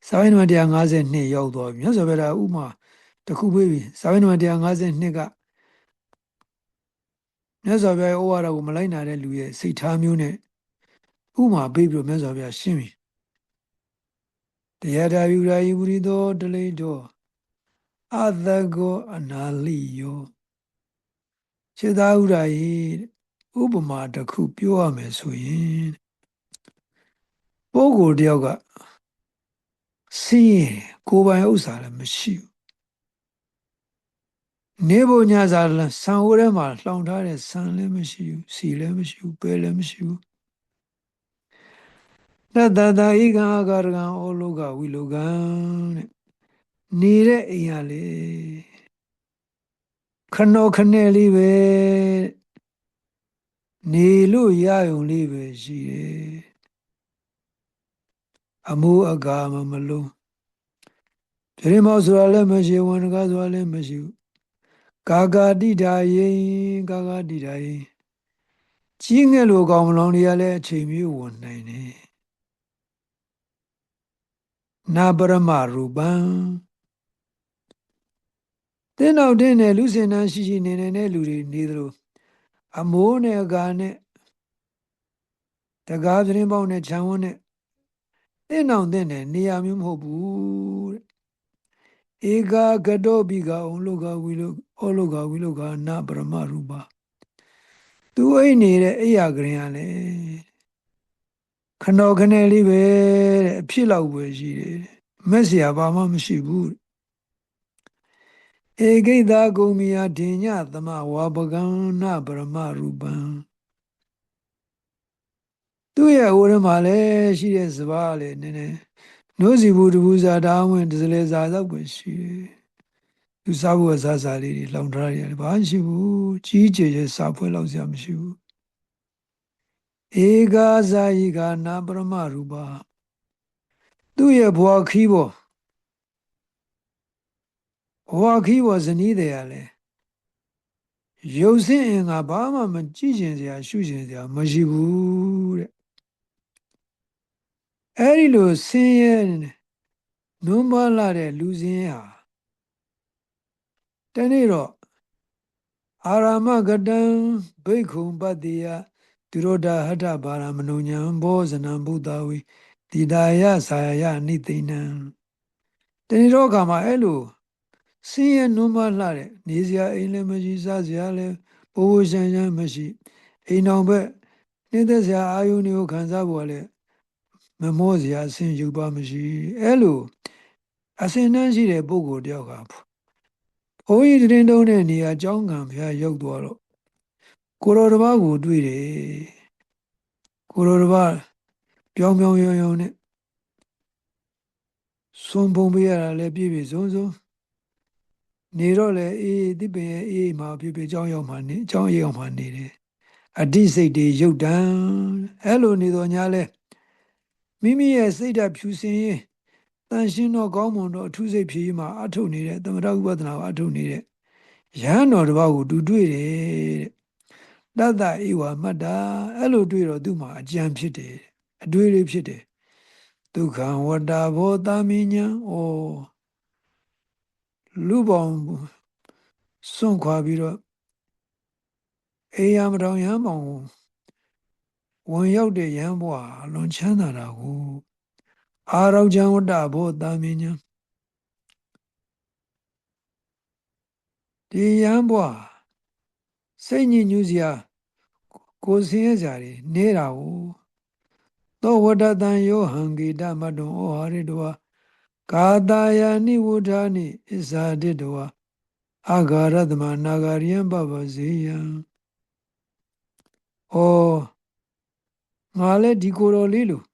စာပိုင်းနံပါတ်152ရောက်သွားပြီမြတ်စွာဘုရားဥမာတစ်ခုပေးပြီစာပိုင်းနံပါတ်152ကမြတ်စွာဘုရားဩဝါဒကိုမလိုက်နာတဲ့လူရဲ့စိတ်ထားမျိုးနဲ့ဥမာပေးပြီးတော့မြတ်စွာဘုရားရှင်းပြီတရားတာယူရာယဝရိသောတလိတော်အသကောအနာလိယောခြေသားဥရာယဥပမာတစ်ခုပြောရမယ်ဆိုရင်ပုဂ္ဂိုလ်တယောက်ကဆင်းရဲကိုယ်ပိုင်ဥစ္စာလည်းမရှိဘူးနေဖို့ညစာလည်းဆံအိုးထဲမှာလှောင်ထားတဲ့ဆံလည်းမရှိဘူးစီလည်းမရှိဘူးပဲလည်းမရှိဘူးတတတဧကံအာဂရကံဩလောကဝိလောကံတဲ့နေတဲ့အိမ်ရလေခဏခနဲ့လေးပဲနေလို့ရယုံလေးပဲရှိတယ်အမိုးအကာမလုံးပြိမောဆိုတာလည်းမရှိဝန်တကားဆိုတာလည်းမရှိဘူးကာကာတိတာယိကာကာတိတာယိကြီးငယ်လိုကောင်မလောင်တွေကလည်းအချိန်မျိုးဝင်နိုင်တယ်နာပရမရူပံတင်းတော်တင်းနဲ့လူစင်နှန်းရှိနေနေတဲ့လူတွေနေသလိုအမိုးနဲ့အကာနဲ့တကားပြင်းပေါင်းနဲ့ခြံဝန်းနဲ့တင်းအောင်တင်းနဲ့နေရာမျိုးမဟုတ်ဘူးတဲ့ဧကာကတောပိကဩလောကဝိလောဩလောကဝိလောကနာပရမရူပသူအိတ်နေတဲ့အိယာကရင်ကလည်းခဏခနဲ့လေးပဲတဲ့အဖြစ်လောက်ပဲရှိတယ်မက်เสียဘာမှမရှိဘူးဧကိတကုံမီယာဒိညသမဝါပကံနာပရမရူပံသူ့ရဲ့ဟိုထဲမှာလည်းရှိတဲ့စပါးလည်းနည်းနည်းနှိုးစီဘူးတဘူးစာတောင်းဝင်ဒဇလေစာတော့ပဲရှိတယ်သူစားဖို့အစားစားလေးတွေလောင်ထားရတယ်ဘာမှရှိဘူးကြီးကျယ်ကျယ်စားပွဲလောက်စရာမရှိဘူးဧကာဇာယိကာနာပရမရူပသူ့ရဲ့ဘဝခီးပေါ်ဘဝခီးပေါ်ဇနီးတယ်ရလဲရုပ်စင်းအင်္ဂါဘာမှမကြည့်ကျင်စရာရှုကျင်စရာမရှိဘူးတဲ့အဲ့ဒီလိုဆင်းရဲနုံးပါလာတဲ့လူစင်းဟာတနေ့တော့အာရမကတံဘိက္ခုံပတ္တိယသူရောဒဟထဘာရမနုညံဘောဇနံဘုဒ္ဓဝေတိတာယဆာယနိသိဏံတနေ့တော့ခါမှာအဲ့လိုဆင်းရဲနုံးပါလှတဲ့နေစရာအိမ်လည်းမရှိစားစရာလည်းပိုးပိုးရှမ်းရှမ်းမရှိအိမ်တော်ဘက်နှင်းသက်စရာအာယုန်တွေကိုခံစားဖို့လည်းမမောစရာအဆင်ယူပါမရှိအဲ့လိုအဆင်နှမ်းရှိတဲ့ပုဂ္ဂိုလ်တယောက်ကဘုန်းကြီးတင်းတုံးတဲ့နေရာအကြောင်းကံဖျားရောက်သွားတော့ကိုတော်တစ်ပါးကိုတွေ့တယ်ကိုတော်တစ်ပါးပြောင်းပြောင်းရုံရုံနဲ့စွန်ပုံပေးရတာလည်းပြည့်ပြည့်စုံစုံနေတော့လေအေးဒီပင်ရဲ့အေးမှာပြည့်ပြည့်အကြောင်းရောက်မှနေအကြောင်းရောက်မှနေတယ်အဋ္ဌိစိတ်တွေရုပ်တံအဲ့လိုနေတော့ညာလဲမိမိရဲ့စိတ်ဓာတ်ဖြူစင်ရင်တန်ရှင်းတော့ကောင်းမွန်တော့အထုစိတ်ဖြည့်မှာအထုတ်နေတဲ့သမထဥပဒနာကိုအထုတ်နေတဲ့ရဟန်းတော်တစ်ပါးကိုတူတွေ့တယ်တဲ့တတ္တဧဝမတ္တာအဲ့လိုတွေ့တော့သူ့မှာအကြံဖြစ်တယ်အတွေ့လေးဖြစ်တယ်ဒုက္ခဝတ္တာဘောတာမိညာဩလူပေါင်းစွန့်ခွာပြီးတော့အေယမတော်ရဟန်းပေါင်းဝင်ရောက်တဲ့ရဟန်းဘဝအလွန်ချမ်းသာတာကိုအာရောဇံဝတ္တဘောတာမိညာဒီရဟန်းဘဝ စိတ်ညစ်ညူးစရာကိုယ်ဆင်းရဲစရာတွေနေတာကိုသောဝတ္တတံယောဟံဂေတမတ္တုံဩဟာရိတဝါကာတာယာနိဝဋ္ဌာနိဣဇာတိတဝါအာဂါရတမနာဂရိယံပပဇေယံဩငါလည်းဒီကိုယ်တော်လေးလို့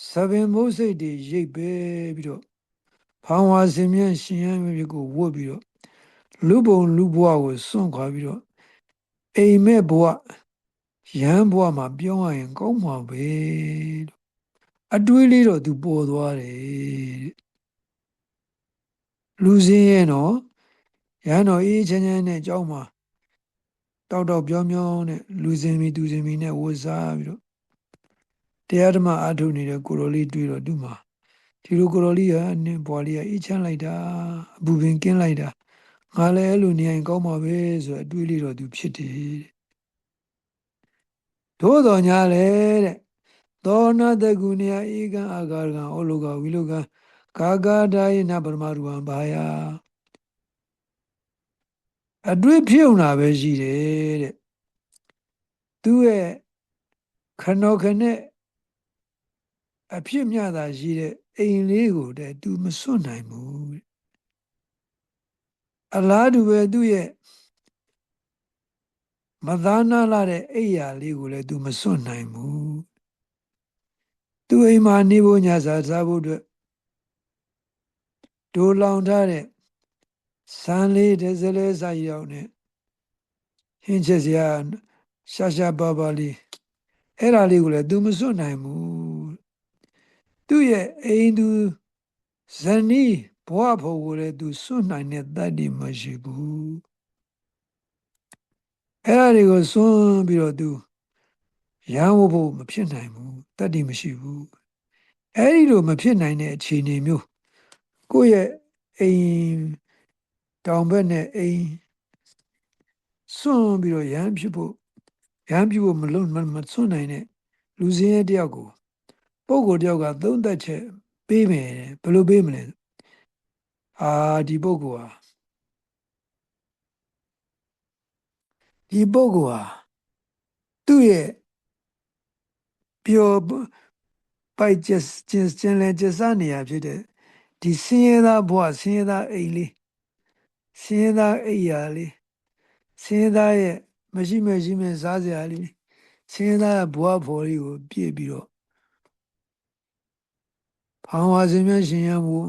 သဗ္ဗင်မုတ်စိတ်တွေရိပ်ပဲပြီးတော့ဖောင်းဝါစင်မြန်းရှင်ရမ်းမျိုးကိုဝတ်ပြီးတော့လူပုံလူဘဝကိုစွန့်ခွာပြီးတော့အိမ်မက်ဘဝရဟန်းဘဝမှာပြောင်းရရင်ကောင်းမှာပဲလို့အတွေးလေးတော့သူပေါ်သွားတယ်လူစင်းရဲ့နော်ရဟန်းတော်အေးချမ်းချမ်းနဲ့ကြောင်းမှာတောက်တောက်ပြောင်းပြောင်းနဲ့လူစင်မီသူစင်မီနဲ့ဝတ်စားပြီးတော့တရားဓမ္မအားထုတ်နေတဲ့ကိုတော်လေးတွေ့တော့သူ့မှာဒီလိုကိုတော်လေးဟာနင်းဘွားလေးကအေးချမ်းလိုက်တာအပူပင်ကင်းလိုက်တာငါလည်းအဲ့လိုနေရင်ကောင်းမှာပဲဆိုတော့အတွေးလေးတော့သူဖြစ်တယ်သို့တော်ညာလေတဲ့သောနာတကုနေယဧကံအာဂါရကံဩလောကဝိလောကကာဂာဒာယနာပရမရူပံဘာယအတွေ့ဖြစ်ုံတာပဲရှိတယ်တဲ့သူ့ရဲ့ခနောခနဲ့အဖြစ်မြတာရှိတဲ့အိမ်လေးကိုတဲ့သူမစွန့်နိုင်ဘူးအလားတူပဲသူ့ရဲ့မသားနာလာတဲ့အိယာလေးကိုလည်းသူမစွန့်နိုင်ဘူးသူ့အိမ်မှာနေဖို့ညစာစားဖို့အတွက်ဒိုလောင်ထားတဲ့ဆန်းလေးတဲ့ဇလဲစာရောက်နဲ့ဟင်းချက်စရာရှာရှာပါပါလေးအဲ့ဒါလေးကိုလည်းသူမစွန့်နိုင်ဘူးသူ့ရဲ့အိမ်သူဇနီးဘဝဖို့ကိုလည်းသူစွန့်နိုင်တဲ့တတ်တည်မရှိဘူးအဲ့ဒါတွေကိုစွန့်ပြီးတော့သူရန်ဝဖို့မဖြစ်နိုင်ဘူးတတ်တည်မရှိဘူးအဲ့ဒီလိုမဖြစ်နိုင်တဲ့အခြေအနေမျိုးကိုယ့်ရဲ့အိမ်တောင်ဘက်နဲ့အိမ်စွန့်ပြီးတော့ရန်ဖြစ်ဖို့ရန်ပြုဖို့မစွန့်နိုင်တဲ့လူစင်းရဲ့တယောက်ကိုပုဂ္ဂိုလ်တယောက်ကသုံးသက်ချက်ပေးမယ်ဘယ်လိုပေးမလဲဒီပုဂ္ဂိုလ်ဟာသူ့ရဲ့ပျော်ပိုက်ကျင်လည်ကျဆနေရဖြစ်တဲ့ဒီဆင်းရဲသားဘဝဆင်းရဲသားအိမ်လေးဆင်းရဲသားအိယာလေးဆင်းရဲသားရဲ့မရှိမဲ့စားစရာလေးဆင်းရဲသားဘဝဖော်လေးကိုပြည့်ပြီးတော့ဖောင်းဝါစင်မြရှင်ရမှု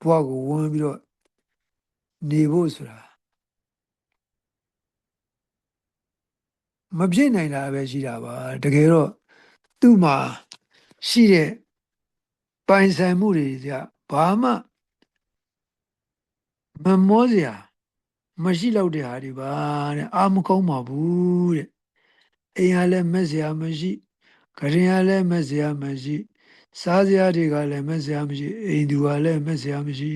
ဘဝကိုဝင်ပြီးတော့နေဖို့ဆိုတာမဖြစ်နိုင်တာပဲရှိတာပါတကယ်တော့သူ့မှာရှိတဲ့ပိုင်ဆိုင်မှုတွေကဘာမှမမောစရာမရှိတော့တဲ့ဟာတွေပါတဲ့အာမကောင်းပါဘူးတဲ့အိမ်ကလည်းမက်စရာမရှိခရင်ကလည်းမက်စရာမရှိစားစရာတွေကလည်းမက်စရာမရှိအိမ်သူကလည်းမက်စရာမရှိ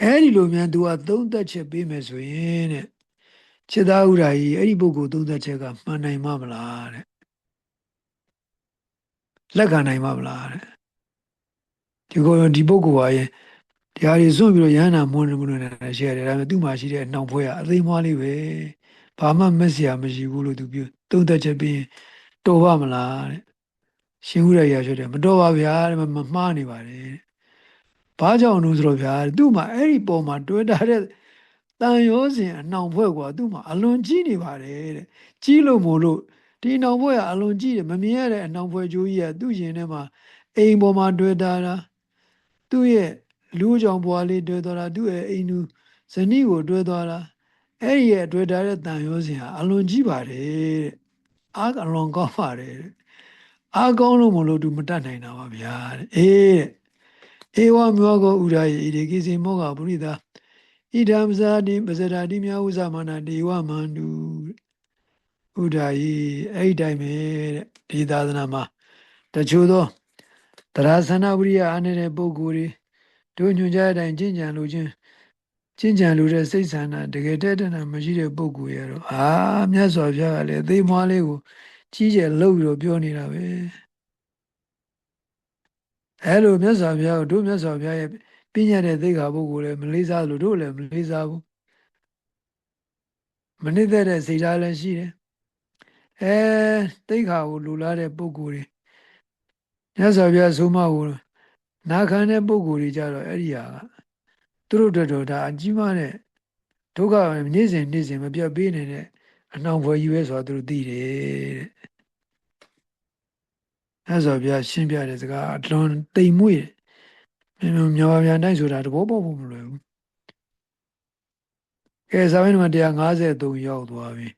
အဲ့ဒီလိုများသူကသုံးသက်ချက်ပေးမယ်ဆိုရင်တဲ့ခြေသားဥရာကြီးအဲ့ဒီပုဂ္ဂိုလ်သုံးသက်ချက်ကမှန်နိုင်မှာမလားတဲ့လက်ခံနိုင်မှာမလားတဲ့ဒီပုဂ္ဂိုလ်ဟာရင်တရားတွေစွန့်ပြီးတော့ရဟန္တာမွန်းနေရှိရတယ်ဒါပေမဲ့သူ့မှာရှိတဲ့နှောင်ဖွဲကအသိမွားလေးပဲဘာမှမက်စရာမရှိဘူးလို့သူပြောသုံးသက်ချက်ပြီးတော်ပါမလားတဲ့ရှင်ဥရရာဆိုတယ်မတော်ပါဗျာတဲ့မမှားနေပါတယ်ဘာကြောင့်လို့ဆိုတော့ဗျာသူ့မှာအဲ့ဒီပုံမှာတွေ့တာတဲ့တန်ရောစဉ်အနှောင်ဖွဲ့ကွာသူ့မှာအလွန်ကြီးနေပါတယ်တဲ့ကြီးလို့မို့လို့ဒီအနှောင်ဖွဲ့ကအလွန်ကြီးတယ်မမြင်ရတဲ့အနှောင်ဖွဲ့ကြိုးကြီးကသူ့ရင်ထဲမှာအိမ်ပေါ်မှာတွေ့တာသူ့ရဲ့လူကြောင့်ဘွားလေးတွေ့သွားတာသူ့ရဲ့အိမ်သူဇနီးကိုတွေ့သွားတာအဲ့ဒီရဲ့တွေ့တာတဲ့တန်ရောစဉ်ဟာအလွန်ကြီးပါတယ်တဲ့အားအလွန်ကောင်းပါတယ်တဲ့အားကောင်းလို့မလို့သူမတတ်နိုင်တာပါဗျာတဲ့အေးတဲ့ဧဝမောကောဥရာယေဣတိကိစီမောကပုရိသဣဒံပဇာတိပဇရာတိမြဥဇမနာဒေဝမန္တုဥဒာယီအဲ့ဒီတိုင်းပဲတဲ့ဒီသာသနာမှာတချို့သောတရားဆန္ဒဝိရိယအားနေတဲ့ပုဂ္ဂိုလ်တွေတို့ညွှန်ကြားတဲ့အတိုင်းကျင့်ကြံလို့တဲ့စိတ်ဆန္ဒတကယ်တည်းတည်းမရှိတဲ့ပုဂ္ဂိုလ်ရတော့မြတ်စွာဘုရားကလည်းအသေးမွားလေးကိုကြီးကျယ်လှုပ်ပြီးတော့ပြောနေတာပဲအဲ့လိုမြတ်စွာဘုရားကိုတို့မြတ်စွာဘုရားရဲ့ပြည့်ညတ်တဲ့သိက္ခာပုဂ္ဂိုလ်လည်းမလေးစားလို့တို့လည်းမလေးစားဘူး မနစ်သက်တဲ့စိတ်ဓာတ်လည်းရှိတယ်တိတ်ခါကိုလူလာတဲ့ပုဂ္ဂိုလ်တွေမြတ်စွာဘုရားဆိုမှကိုနာခံတဲ့ပုဂ္ဂိုလ်တွေကြတော့အဲ့ဒီဟာကသူတို့တို့တော့ဒါအကြီးမားတဲ့ဒုက္ခနေ့စဉ်မပြတ်ပေးနေတဲ့အနှောင်ဖွယ်ကြီးပဲဆိုတာသူတို့သိတယ်တဲ့မြတ်စွာဘုရားရှင်းပြတဲ့စကားအလွန်တိမ်မွေ့တယ်မြန်မာပြန်တိုင်းဆိုတာတဘောပေါက်ဖို့မလွယ်ဘူးကဲစာပိုင်းနံပါတ်153ရောက်သွားပြီ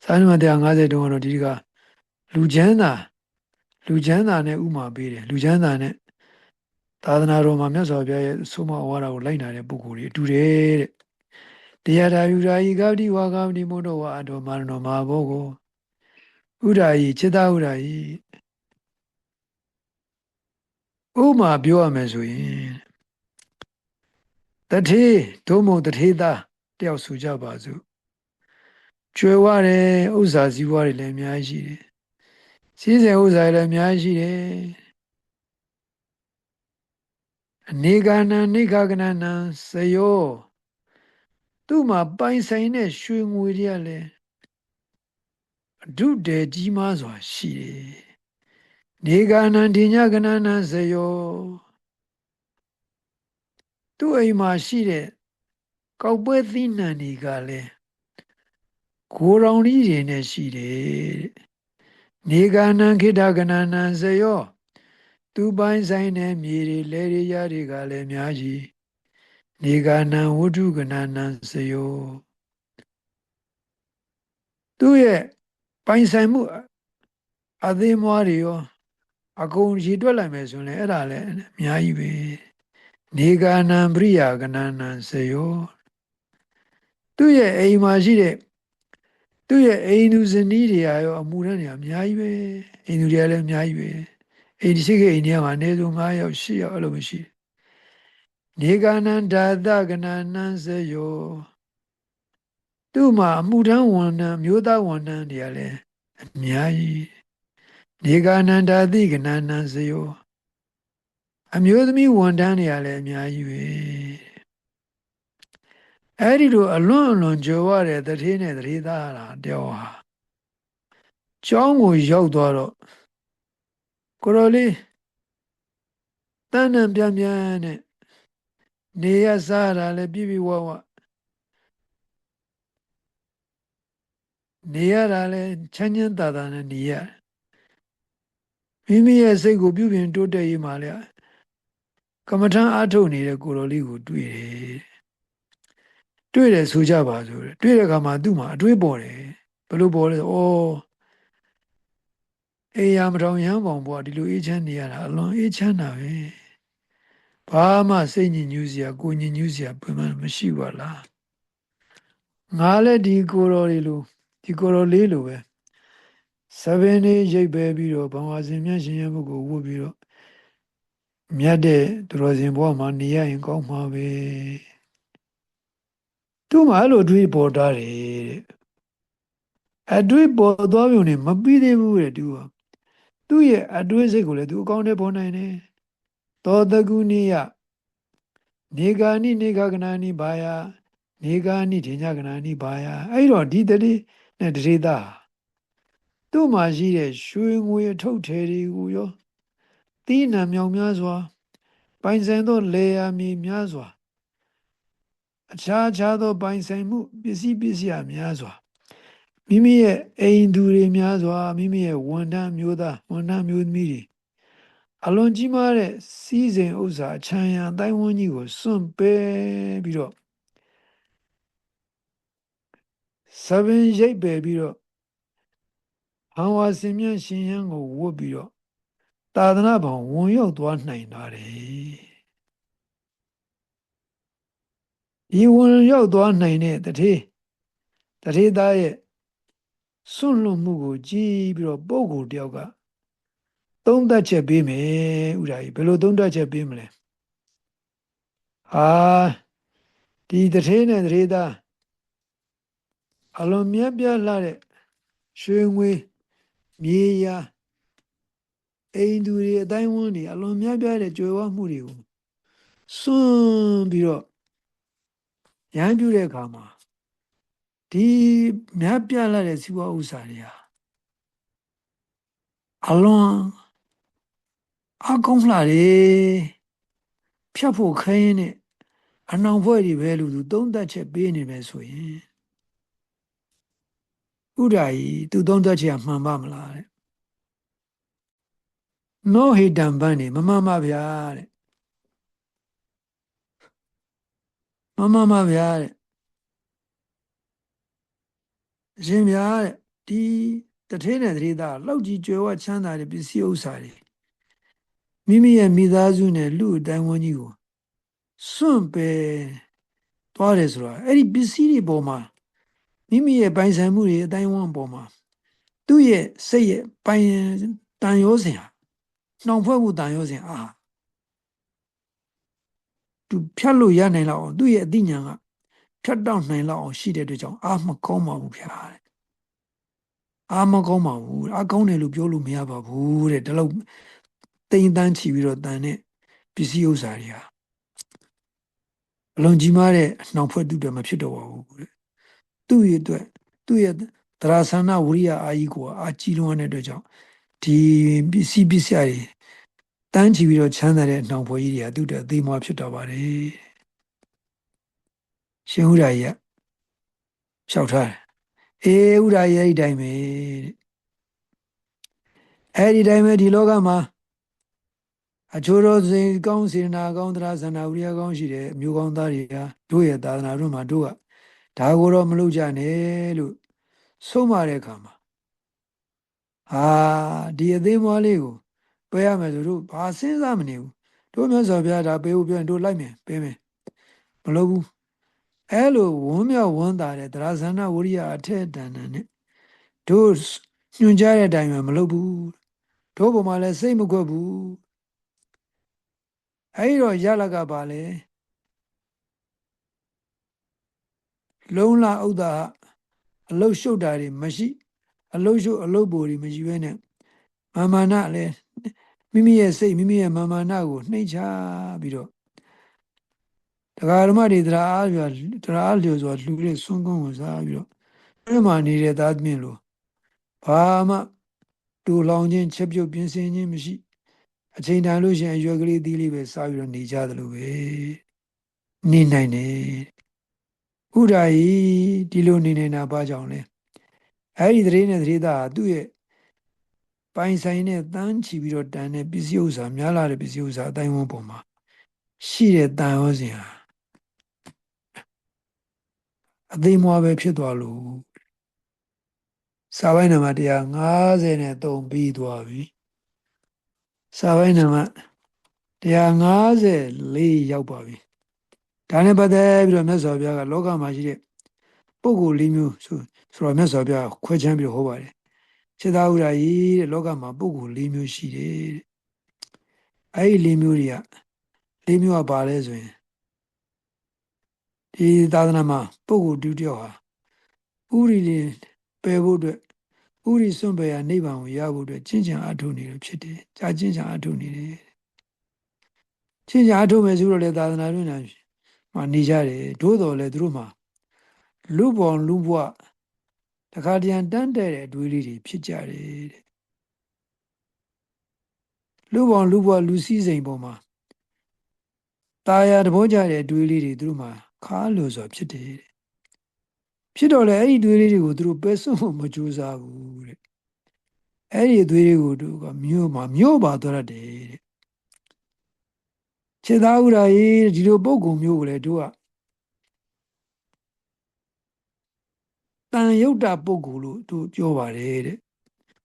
စာပိုင်းနံပါတ်153ကတော့ဒီကလူချမ်းသာနဲ့ဥမာပေးတယ်လူချမ်းသာနဲ့သာသနာတော်မှာမြတ်စွာဘုရားရဲ့ဆုံးမဩဝါဒကိုလိုက်နာတဲ့ပုဂ္ဂိုလ်တွေအတူတယ်တဲ့တရားဓာယူရာဤကပတိဝါကပတိမို့တော်ဝါအတော်မာရဏောမဟာဘောကိုဥဒ္ဓာယီจิตဥဒ္ဓာယီဥမာပြောရမယ်ဆိုရင်တထေးဒုမုံတထေးသားတယောက်ဆိုကြပါစို့ကျွယ်ဝတယ်ဥစ္စာစည်းဝါးတွေလည်းအများကြီးရှိတယ်စည်းစိမ်ဥစ္စာတွေလည်းအများကြီးရှိတယ်အနေကနံနေခကနနံစယောသူ့မှာပိုင်ဆိုင်တဲ့ရွှေငွေတွေကလည်းအဓုတေကြီးမားစွာရှိတယ်နေကနံဒီညကနနံစယောသူ့အိမ်မှာရှိတဲ့ကောက်ပွဲသီးနှံတွေကလည်းဂိုရောင်ကြီးတွေနဲ့ရှိတယ်နေကနံခိတကနနံစယောသူပိုင်ဆိုင်တဲ့မြေတွေလယ်တွေရတွေကလည်းအများကြီးနေကနံဝတ္ထုကနနံစယောသူ့ရဲ့ပိုင်ဆိုင်မှုအသေးမွားတွေရောအကုန်ရည်တွက်လိုက်မယ်ဆိုရင်အဲ့ဒါလည်းအများကြီးပဲနေကနံပရိယာကနနံစယောသူ့ရဲ့အိမ်မှာရှိတဲ့သူ့ရဲ့အိမ်သူဇနီးတွေရောအမှုရန်တွေအများကြီးပဲအိမ်သူတွေလည်းအများကြီးပဲအိမ်ရှိခဲ့အိမ်ထဲမှာအနည်းဆုံး9ယောက်10ယောက်အဲ့လိုမရှိနေကနံဓာတကနနံစယောသူ့မှာအမှုထမ်းဝန်ထမ်းမျိုးသားဝန်ထမ်းတွေကလည်းအများကြီးနေကနန္တာတိကနနံစယောအမျိုးသမီးဝန်ထမ်းတွေကလည်းအများကြီးပဲအဲ့ဒီလိုအလွန်ကြွယ်ဝတဲ့တထေးနဲ့တထေးသားဟာတယောက်ဟာကျောင်းကိုရောက်သွားတော့ကိုတော်လေးတန်းတန်းပြန်နဲ့နေရစားတာလည်းပြပြဝဝနေရတာလည်းချမ်းချမ်းသာသာနဲ့နေရမိမိရဲ့စိတ်ကိုပြုပြင်တိုးတက်ရေးမှလည်းကမ္မထအားထုတ်နေတဲ့ကိုတော်လေးကိုတွေ့တယ်ဆိုကြပါဆိုတယ်တွေ့တဲ့အခါမှာသူ့မှာအတွေးပေါ်တယ်ဘယ်လိုပေါ်လဲဆိုအေးရမထောင်ရမ်းပေါင်ဘွားဒီလိုအေးချမ်းနေရတာအလွန်အေးချမ်းတာပဲဘာမှစိတ်ညစ်ညူးစရာကိုညစ်ညူးစရာဘယ်မှမရှိပါလားငါလည်းဒီကိုတော်လေးလိုဒီကိုတော်လေးလိုပဲ7 days ရိပ်ပဲပြီးတော့ဘဝစဉ်မြတ်ရှင်ရဲ့ဘုကိုဝတ်ပြီးတော့မြတ်တဲ့သူတော်စင်ဘဝမှာနေရရင်ကောင်းမှာပဲသူ့မှာအဲ့လိုအတွေးပေါ်တာတယ်တဲ့အတွေးပေါ်သွားပြုံနဲ့မပြီးသေးဘူးတဲ့သူကသူ့ရဲ့အတွေးစိတ်ကိုလည်းသူအကောင်းထဲပေါ်နိုင်တယ်သောတကုနိယနေဂာနိနေဂကနာနိဘာယနေဂာနိထေညကနာနိဘာယအဲ့တော့ဒီတတိနဲ့တတိသားသူ့မှာရှိတဲ့ရွှေငွေအထုပ်ထည်တွေကိုရောသီးနှံမြောင်များစွာပိုင်ဆိုင်သောလေယာမြေများစွာအခြားသောပိုင်ဆိုင်မှုပစ္စည်းများစွာမိမိရဲ့အိမ်သူတွေများစွာမိမိရဲ့ဝန်ထမ်းမျိုးသားဝန်ထမ်းမျိုးသမီးတွေအလွန်ကြီးမားတဲ့စီးစိမ်ဥစ္စာအချမ်းရံတိုင်းဝန်းကြီးကိုစွန့်ပယ်ပြီးတော့7 ရိပ်ပယ်ပြီးတော့ဟံဝါစင်မြတ်ရှင်ယံကိုဝတ်ပြီးတော့သာသနာ့ဘောင်ဝင်ရောက်သွားနိုင်တာတယ်ဒီဝင်ရောက်သွားနိုင်တဲ့တထေးသားရဲ့စွန့်လွတ်မှုကိုကြည်ပြီးတော့ပုဂ္ဂိုလ်တယောက်ကသုံးသပ်ချက်ပေးမယ်ဥဒါကြီးဘယ်လိုသုံးသပ်ချက်ပေးမလဲဟာဒီတထေးနဲ့တထေးသားအလွန်မြတ်ပြလှတဲ့ရွှေငွေမြေယာအိမ်သူတွေအတိုင်းဝန်းတွေအလွန်မြတ်ပြတဲ့ကြွယ်ဝမှုတွေကိုစွန့်ပြီးတော့ရဟန်းပြုတဲ့အခါမှာ ဒီမြတ်ပြလာတဲ့စီးပွားဥစ္စာတွေဟာအလွန်အကောင်းလှတယ်ဖြတ်ဖို့ခိုင်းနဲ့အနှောင်ဖွဲ့တွေပဲလို့သူသုံးသပ်ချက်ပေးနေမယ်ဆိုရင်ဥဒ္ဒါကြီးသူသုံးသပ်ချက်ကမှန်ပါမလားတဲ့နောဟိတံပန်းနေမမှန်ပါဗျာတဲ့မမှန်ပါဗျာတဲ့အရှင်ဗျာတဲ့ဒီတထေးနဲ့တထေးသားလောက်ကြီးကြွယ်ဝချမ်းသာတဲ့ပစ္စည်းဥစ္စာတွေမိမိရဲ့မိသားစုနဲ့လူအတိုင်းဝန်းကြီးကိုစွန့်ပယ်သွားတယ်ဆိုတာအဲ့ဒီပစ္စည်းတွေပေါ်မှာမိမိရဲ့ပိုင်ဆိုင်မှုတွေအတိုင်းဝန်းပေါ်မှာသူ့ရဲ့စိတ်ရဲ့ပိုင်တန်ရောစဉ်ဟာနှောင်ဖွဲ့မှုတန်ရောစဉ်အာသူဖြတ်လို့ရနိုင်လောက်အောင်သူ့ရဲ့အသိဉာဏ်ကဖြတ်တောက်နိုင်လောက်အောင်ရှိတဲ့အတွက်ကြောင့်အာမကောင်းပါဘူးဗျာတဲ့အာမကောင်းပါဘူးအာကောင်းတယ်လို့ပြောလို့မရပါဘူးတဲ့ဒါလို့တိမ်တန်းချီပြီးတော့တန်တဲ့ပစ္စည်းဥစ္စာတွေဟာအလွန်ကြီးမားတဲ့နှောင်ဖွဲ့သူတွေမဖြစ်တော့ပါဘူးတဲ့သူ့ရဲ့အတွက်သူ့ရဲ့သရဆန္ဒဝိရိယအာကြီးကိုအာကြီးလွန်းတဲ့အတွက်ကြောင့်ဒီပစ္စည်းတွေတန်းချီပြီးတော့ချမ်းသာတဲ့နှောင်ဖွဲ့ကြီးတွေကသူ့အတွက်အသေးမွားဖြစ်တော့ပါတယ်ရှင်ဥဒ္ဒါကြီးကလျှောက်ထားတယ်အေးဥဒ္ဒါကြီးအဲ့ဒီတိုင်းပဲတဲ့အဲ့ဒီတိုင်းပဲဒီလောကမှာအချို့သောစေကောင်းစေနာကောင်းသရဆန္ဒဝိရိယကောင်းရှိတဲ့အမျိုးကောင်းသားတွေကတို့ရဲ့သာသနာ့တွင်မှာတို့ကဒါကိုတော့မလုပ်ကြနဲ့လို့ဆုံးမတဲ့အခါမှာဟာဒီအသေးမွားလေးကိုပယ်ရမယ်ဆိုတို့ဘာစဉ်းစားမနေဘူးတို့မြတ်စွာဘုရားဒါပေးဖို့ပြောရင်တို့လိုက်မယ်ပေးမယ်မလုပ်ဘူးအဲ့လိုဝန်းမြောက်ဝန်းသာတဲ့သရဆန္ဒဝိရိယအထက်တန်တန်နဲ့တို့ညွှန်ကြားတဲ့အတိုင်းပဲမလုပ်ဘူးတို့ဘုံမှာလည်းစိတ်မကွက်ဘူးအဲ့တော့ရလကပါလေလုံးလဥဒ္ဒါအလုတ်ရှုပ်တာတွေမရှိအလုတ်ရှုပ်အလုတ်ပူတွေမရှိဘဲနဲ့မာမာနလည်းမိမိရဲ့စိတ်မိမိရဲ့မာမာနကိုနှိမ့်ချပြီးတော့တရားဓမ္မတွေတရားအားလျော်စွာလှူတဲ့ဆွမ်းကုန်းကိုစားပြီးတော့အဲ့မှာနေတဲ့သားသမီးလိုဘာမှတူလောင်ခြင်းချက်ပြုတ်ပြင်ဆင်ခြင်းမရှိအချိန်တန်လို့ရှိရင်အရွယ်ကလေးသီးလေးပဲစားပြီးတော့နေကြသလိုပဲနေနိုင်တယ်ဥဒ္ဒါဤဒီလိုနေနေတာဘာကြောင့်လဲအဲ့ဒီသတိနဲ့သတိသားသူ့ရဲ့ပိုင်ဆိုင်နဲ့တန်းချီပြီးတော့တန်တဲ့ပစ္စည်းဥစ္စာများလာတဲ့ပစ္စည်းဥစ္စာအတိုင်းဝန်းပေါ်မှာရှိတဲ့တန်ရောစဉ်ဟာအသိမွားပဲဖြစ်သွားလို့စာပိုင်းနံပါတ်153ပြီးသွားပြီစာပိုင်းနံပါတ်154ရောက်ပါပြီဒါနဲ့ပတ်သက်ပြီးတော့မြတ်စွာဘုရားကလောကမှာရှိတဲ့ပုဂ္ဂိုလ်၄မျိုးဆိုတော့မြတ်စွာဘုရားခွဲခြမ်းပြီးဟောပါတယ်စေတဥဒ္ဒါကြီးတဲ့လောကမှာပုဂ္ဂိုလ်၄မျိုးရှိတယ်တဲ့အဲ့ဒီ၄မျိုးတွေက၄မျိုးကပါလဲဆိုရင်ဒီသာသနာမှာပုဂ္ဂိုလ်ဒုတိယဟာဥရိတွေပယ်ဖို့အတွက်ဥရိစွန့်ပယ်ရနိဗ္ဗာန်ကိုရဖို့အတွက်ကျင့်ကြံအထုနေလို့ဖြစ်တယ်။ကြာကျင့်ကြံအထုနေတယ်။ကျင့်ကြံအထုမယ်ဆိုတော့လေသာသနာ့တွင်မှာနေကြတယ်။သို့တော်လည်းသူတို့မှာလူပေါ်လူဘဝတခါတရံတန်းတဲ့အတွေးလေးတွေဖြစ်ကြတယ်တဲ့။လူပေါ်လူဘဝလူစည်းစိမ်ပေါ်မှာตาရတဘောကြတဲ့အတွေးလေးတွေသူတို့မှာခါလို့ဆိုဖြစ်တယ်တဲ့။ဖြစ်တော့လေအဲ့ဒီတွေးလေးတွေကိုသူတို့ပယ်စွန့်ဖို့မကြိုးစားဘူးတဲ့။အဲ့ဒီအတွေးတွေကိုသူကမြို့ပါသွားတယ်တဲ့။ခြေသားဥရာကြီးဒီလိုပုံကုံမျိုးကိုလေတို့ကတန်ယုတ်တာပုဂ္ဂိုလ်လို့သူပြောပါတယ်တဲ့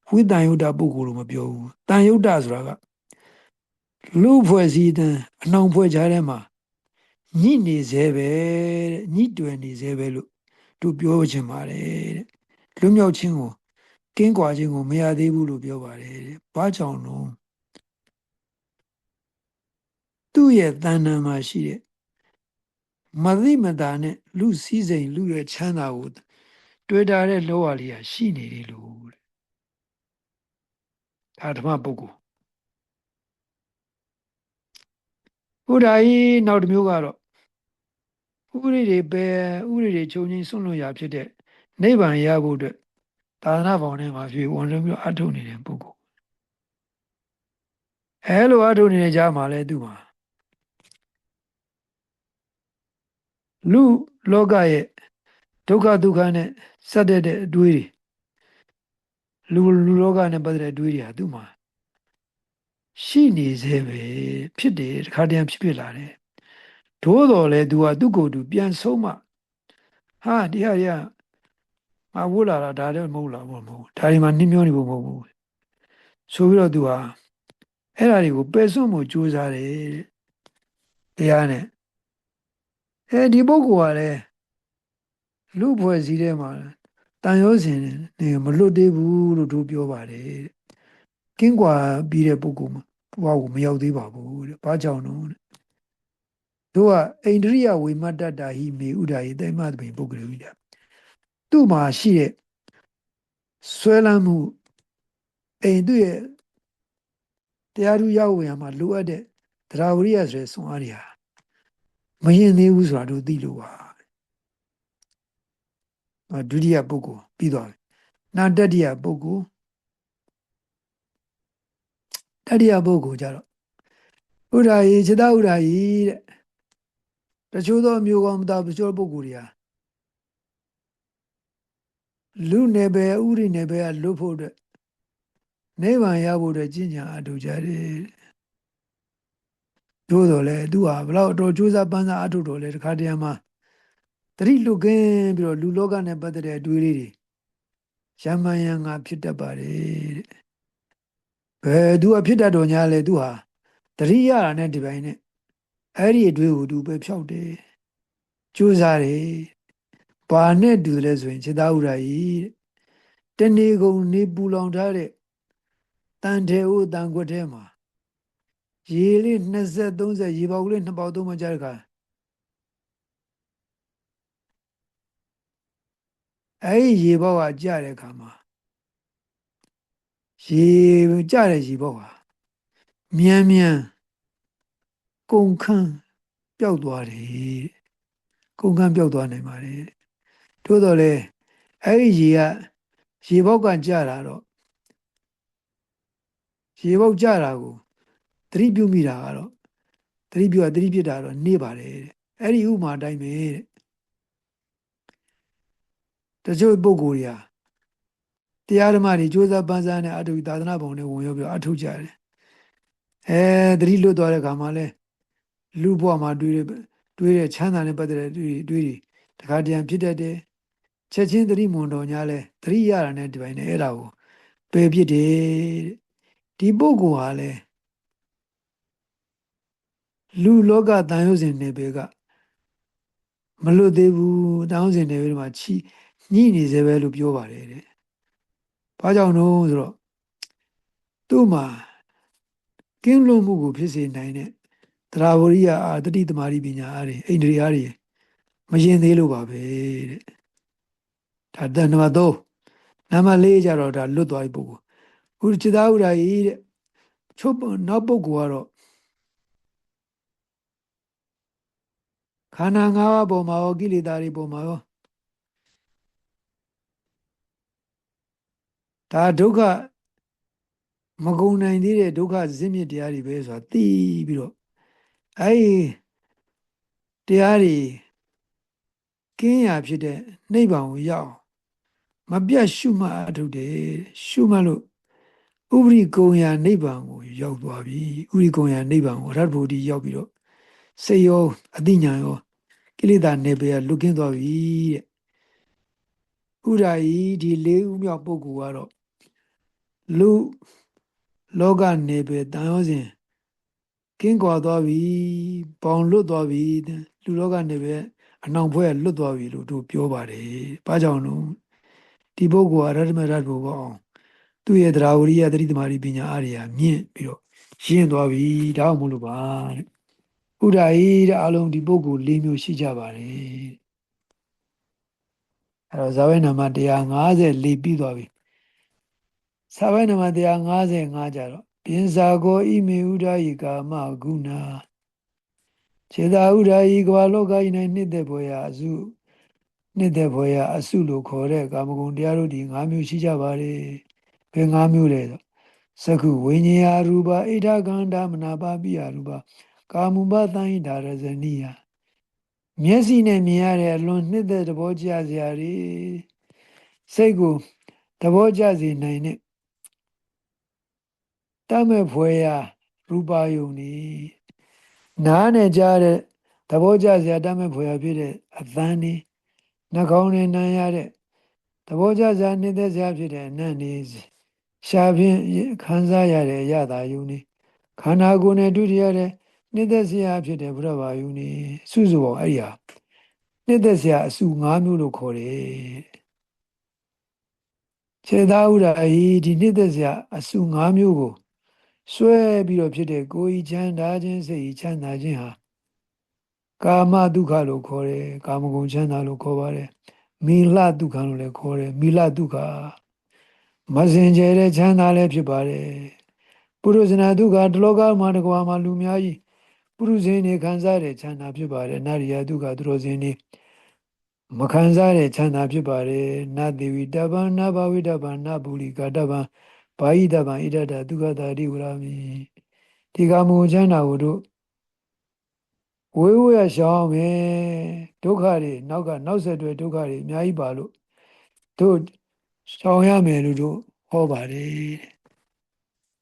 ဝိတန်ယုတ်တာပုဂ္ဂိုလ်လို့မပြောဘူးတန်ယုတ်တာဆိုတာကလူဖွဲ့စည်းတဲ့အနှောင်ဖွဲ့ကြားထဲမှာညှိနေသေးပဲတဲ့ညှိတွယ်နေသေးပဲလို့သူပြောချင်ပါတယ်တဲ့လူမြောက်ခြင်းကိုကင်းကွာခြင်းကိုမရသေးဘူးလို့ပြောပါတယ်တဲ့ဘာကြောင့်လို့သူ့ရဲ့တဏ္ဍာမှာရှိတဲ့မသိမသာနဲ့လူစည်းစိမ်လူရဲ့ချမ်းသာကိုတွေ့တာတဲ့လောကလေးဟာရှိနေတယ်လို့ဒါဓမ္မပုဂ္ဂိုလ်ဘုရားကြီးနောက်တစ်မျိုးကတော့ဥပဒေတွေပဲဥပဒေတွေချုပ်ငြိမ်းဆွန့်လွတ်ရာဖြစ်တဲ့ နိဗ္ဗာန်ရဖို့အတွက်သာသနာ့ဘောင်ထဲမှာဖြည့်ဝင်ပြီးတော့အထုတ်နေတဲ့ပုဂ္ဂိုလ်အဲလိုအထုတ်နေတဲ့ကြားမှာလဲသူ့မှာလူလောကရဲ့ဒုက္ခဒုက္ခနဲ့ဆက်တဲ့အတွေးတွေလူလောကနဲ့ပတ်သက်တဲ့အတွေးတွေဟာသူ့မှာရှိနေစေပဲဖြစ်တယ်တခါတည်းဖြစ်လာတယ်သို့တော်လဲသူကသူ့ကိုယ်သူပြန်ဆုံးမှဟာတရားရမဝိုးလာတာဒါတော့မဟုတ်လားမဟုတ်ဘူးဒါဒီမှာနှိမ့်မျောနေဖို့မဟုတ်ဘူးဆိုပြီးတော့သူဟာအဲ့ဒါတွေကိုပယ်စွန့်မှုကြိုးစားတယ်တရားနဲ့ဒီပုဂ္ဂိုလ်ကလည်းလူဖွဲ့စည်းထဲမှာတန်ရောစဉ်နေမလွတ်သေးဘူးလို့တို့ပြောပါတယ်ကင်းကွာပြီးတဲ့ပုဂ္ဂိုလ်မှာဘဝကိုမရောက်သေးပါဘူးတဲ့ဘာကြောင့်တော့တို့ကအိန္ဒြိယဝိမတ္တတာဟိမေဥဒ္ဒါယိတိမသဘိပုဂ္ဂလိဝိဒသူ့မှာရှိတဲ့ဆွဲလန်းမှုသူ့ရဲ့တရားသူရောက်ဝင်ရမှာလိုအပ်တဲ့တရားဝရိယဆိုတဲ့ဆွမ်းအားတွေဟာမရင်သေးဘူးဆိုတာတို့သိလို့ပါဒုတိယပုဂ္ဂိုလ်ပြီးသွားပြီနာတတိယပုဂ္ဂိုလ်တတိယပုဂ္ဂိုလ်ကြတော့ဥဒ္ဒါယိခြေသားဥဒ္ဒါယိတဲ့တချို့သောမျိုးကောင်းမသားတချို့ပုဂ္ဂိုလ်တွေဟာလူနယ်ပယ်ဥရိနယ်ပယ်ကလွတ်ဖို့အတွက်နိဗ္ဗာန်ရဖို့အတွက်ကျင့်ကြံအထောက်ကြတယ်သို့တော်လည်းသူဟာဘလောက်တော်ကြိုးစားပန်းစားအထောက်တော်လဲတခါတည်းမှာတတိလွတ်ကင်းပြီးတော့လူလောကနဲ့ပတ်သက်တဲ့အတွေးလေးတွေရမန်ယံငါဖြစ်တတ်ပါတယ်တဲ့ဘယ်သူအဖြစ်တတ်တော်ညာလဲသူဟာတတိရတာနဲ့ဒီပိုင်းနဲ့အဲ့ဒီအတွေးကိုသူပဲဖြောက်တယ်ကြိုးစားတယ်ဘာနဲ့တူလဲဆိုရင်ခြေသားဥရာကြီးတဲ့တဏီကုံနေပူလောင်ထားတဲ့တန်ထဲဦးတန်ခွက်ထဲမှာရေလေး20 30ရေပေါက်လေး2ပေါက်3ပေါက်ကြားတဲ့ခါအဲ့ဒီရေပေါက်ကကြတဲ့ခါမှာရေကြတဲ့ရေပေါက်ဟာမြန်မြန်ကုန်ခန်းပျောက်သွားတယ်ကုန်ခန်းပျောက်သွားနိုင်ပါတယ်ထို့တော်လဲအဲ့ဒီရေပေါက်ကကြတာတော့ရေပေါက်ကြတာကိုသတိပြုမိတာကတော့သတိဖြစ်တာတော့နေပါတယ်တဲ့အဲ့ဒီဥမာအတိုင်းပဲတဲ့တချို့ပုဂ္ဂိုလ်တွေဟာတရားဓမ္မတွေကြိုးစားပန်းစားနဲ့အထုသာသနာ့ဘုံနဲ့ဝင်ရောက်ပြီးအထုကြတယ်သတိလွတ်သွားတဲ့ခါမှာလဲလူဘဝမှာတွေးတဲ့ချမ်းသာနဲ့ပတ်သက်တဲ့တွေးတွေတခါတည်းဖြစ်တတ်တယ်ချက်ချင်းသတိမွန်တော်ညာလဲသတိရတာနဲ့ဒီပိုင်းနဲ့အဲ့ဒါကိုပယ်ဖြစ်တယ်ဒီပုဂ္ဂိုလ်ဟာလဲလူလောကတန်ရုပ်စဉ်နယ်ပယ်ကမလွတ်သေးဘူးတန်ရုပ်စဉ်နယ်ပယ်မှာညှိနေစေပဲလို့ပြောပါတယ်တဲ့ဘာကြောင့်လို့ဆိုတော့သူ့မှာကင်းလွတ်မှုကိုဖြစ်စေနိုင်တဲ့တရားဝရိယအာတတိသမารိပညာအားတွေအိန္ဒြေအားတွေမရင်သေးလို့ပါပဲတဲ့ဒါတဏ္ဍာ3နံပါတ်4ကျတော့ဒါလွတ်သွားပြီပုဂ္ဂိုလ်ခုจิตာဥဒ္ဒါယိတဲ့ချုပ်နောက်ပုဂ္ဂိုလ်ကတော့ခန္ဓာ၅ပါးပေါ်မှာရောကိလေသာတွေပေါ်မှာရောဒါဒုက္ခမကုန်နိုင်သေးတဲ့ဒုက္ခဇင်းမြစ်တရားတွေပဲဆိုတာသိပြီးတော့အဲဒီတရားတွေကင်းရာဖြစ်တဲ့နိဗ္ဗာန်ကိုရောက်မပြတ်ရှုမှတ်အထုတ်တယ်ရှုမှတ်လို့ဥပရိကုံယာနိဗ္ဗာန်ကိုရောက်သွားပြီဥပရိကုံယာနိဗ္ဗာန်ကိုရတ္တဗုဒ္ဓီရောက်ပြီးတော့စိတ်ရောအသိဉာဏ်ရောကိလေသာနယ်ပယ်ကလွတ်ကင်းသွားပြီတဲ့ဥဒ္ဒါယီဒီ၄ဦးမြောက်ပုဂ္ဂိုလ်ကတော့လူလောကနယ်ပယ်တန်ရောစဉ်ကင်းကွာသွားပြီပေါင်လွတ်သွားပြီလူလောကနယ်ပယ်အနှောင်ဖွဲ့လွတ်သွားပြီလို့တို့ပြောပါတယ်။ဘာကြောင့်လို့ဒီပုဂ္ဂိုလ်ကရတ္တမရတ္တဘုဘောအောင်သူ့ရဲ့တရားဝရိယသတိသမารိပညာအားတွေဟာမြင့်ပြီးတော့ရှင်းသွားပြီဒါမှမဟုတ်လို့ပါတဲ့။ဥဒ္ဒါယီတဲ့အလုံးဒီပုဂ္ဂိုလ်၄မျိုးရှိကြပါတယ်။အဲတော့ဇာဝေနမ154ပြီးသွားပြီ။ဇာဝေနမ155ကျတော့ပြင်စာကောဣမေဥဒ္ဒါယိကာမဂုဏခြေသာဥဒ္ဒါယိကဝါလောကဤ၌နှစ်သက်ဖွယ်ရာအစု နှစ်သက်ဖွယ်ရာအစုလို့ခေါ်တဲ့ကာမဂုဏ်တရားတို့ဒီ၅မျိုးရှိကြပါတယ်ဘယ်၅မျိုးလဲဆိုသကုဝိညာယရူပဣဒကန္တာမနာပါပိယရူပကာမုပသံဣဒါရဇနိယမျက်စိနဲ့မြင်ရတဲ့အလွန်နှစ်သက်သဘောကျစရာတွေစိတ်ကိုသဘောကျစေနိုင်တဲ့တမဲ့ဖွယ်ရာရူပယုံနေနားနဲ့ကြားတဲ့သဘောကျစရာတမဲ့ဖွယ်ရာဖြစ်တဲ့အသံနေနှာခေါင်းနဲ့နားရတဲ့သဘောကျစရာနှစ်သက်စရာဖြစ်တဲ့အနံ့နေရှားဖြင့်ခံစားရတဲ့အရသာယုံနေခန္ဓာကိုယ်နဲ့တွေ့ရတဲ့နှစ်သက်စရာဖြစ်တဲ့ဘုရားဘာယုံနေစုစုပေါင်းအဲ့ဒီဟာနှစ်သက်စရာအစု၅မျိုးလို့ခေါ်တယ်ခြေသားဥဒ္ဓဤဒီနှစ်သက်စရာအစု၅မျိုးကိုစွဲပြီးတော့ဖြစ်တဲ့ကိုယ်ဤချမ်းသာခြင်းစိတ်ဤချမ်းသာခြင်းဟာကာမဒုက္ခလို့ခေါ်တယ်ကာမဂုဏ်ချမ်းသာလို့ခေါ်ပါတယ်မီလဒုက္ခလို့လည်းခေါ်တယ်မီလဒုက္ခမစင်ကြယ်တဲ့ချမ်းသာလည်းဖြစ်ပါတယ်ပုရုဇနာဒုက္ခတလောကမှာတကွာမှာလူများကြီးပုရုဇဉ်တွေခံစားတဲ့ချမ်းသာဖြစ်ပါတယ်နရိယဒုက္ခသူတော်စင်တွေမခံစားတဲ့ချမ်းသာဖြစ်ပါတယ်နသေဝိတပံနဘဝိတပံနပုလိကတပံဘာဟိတပံဣဒတဒုက္ခတာတိဝရမိဒီကမူချမ်းသာကိုတို့ဝေဝရရှောင်းမယ်ဒုက္ခတွေနောက်ဆက်တွဲဒုက္ခတွေအများကြီးပါလို့တို့ရှောင်ရမယ်လို့တို့ဟောပါတယ်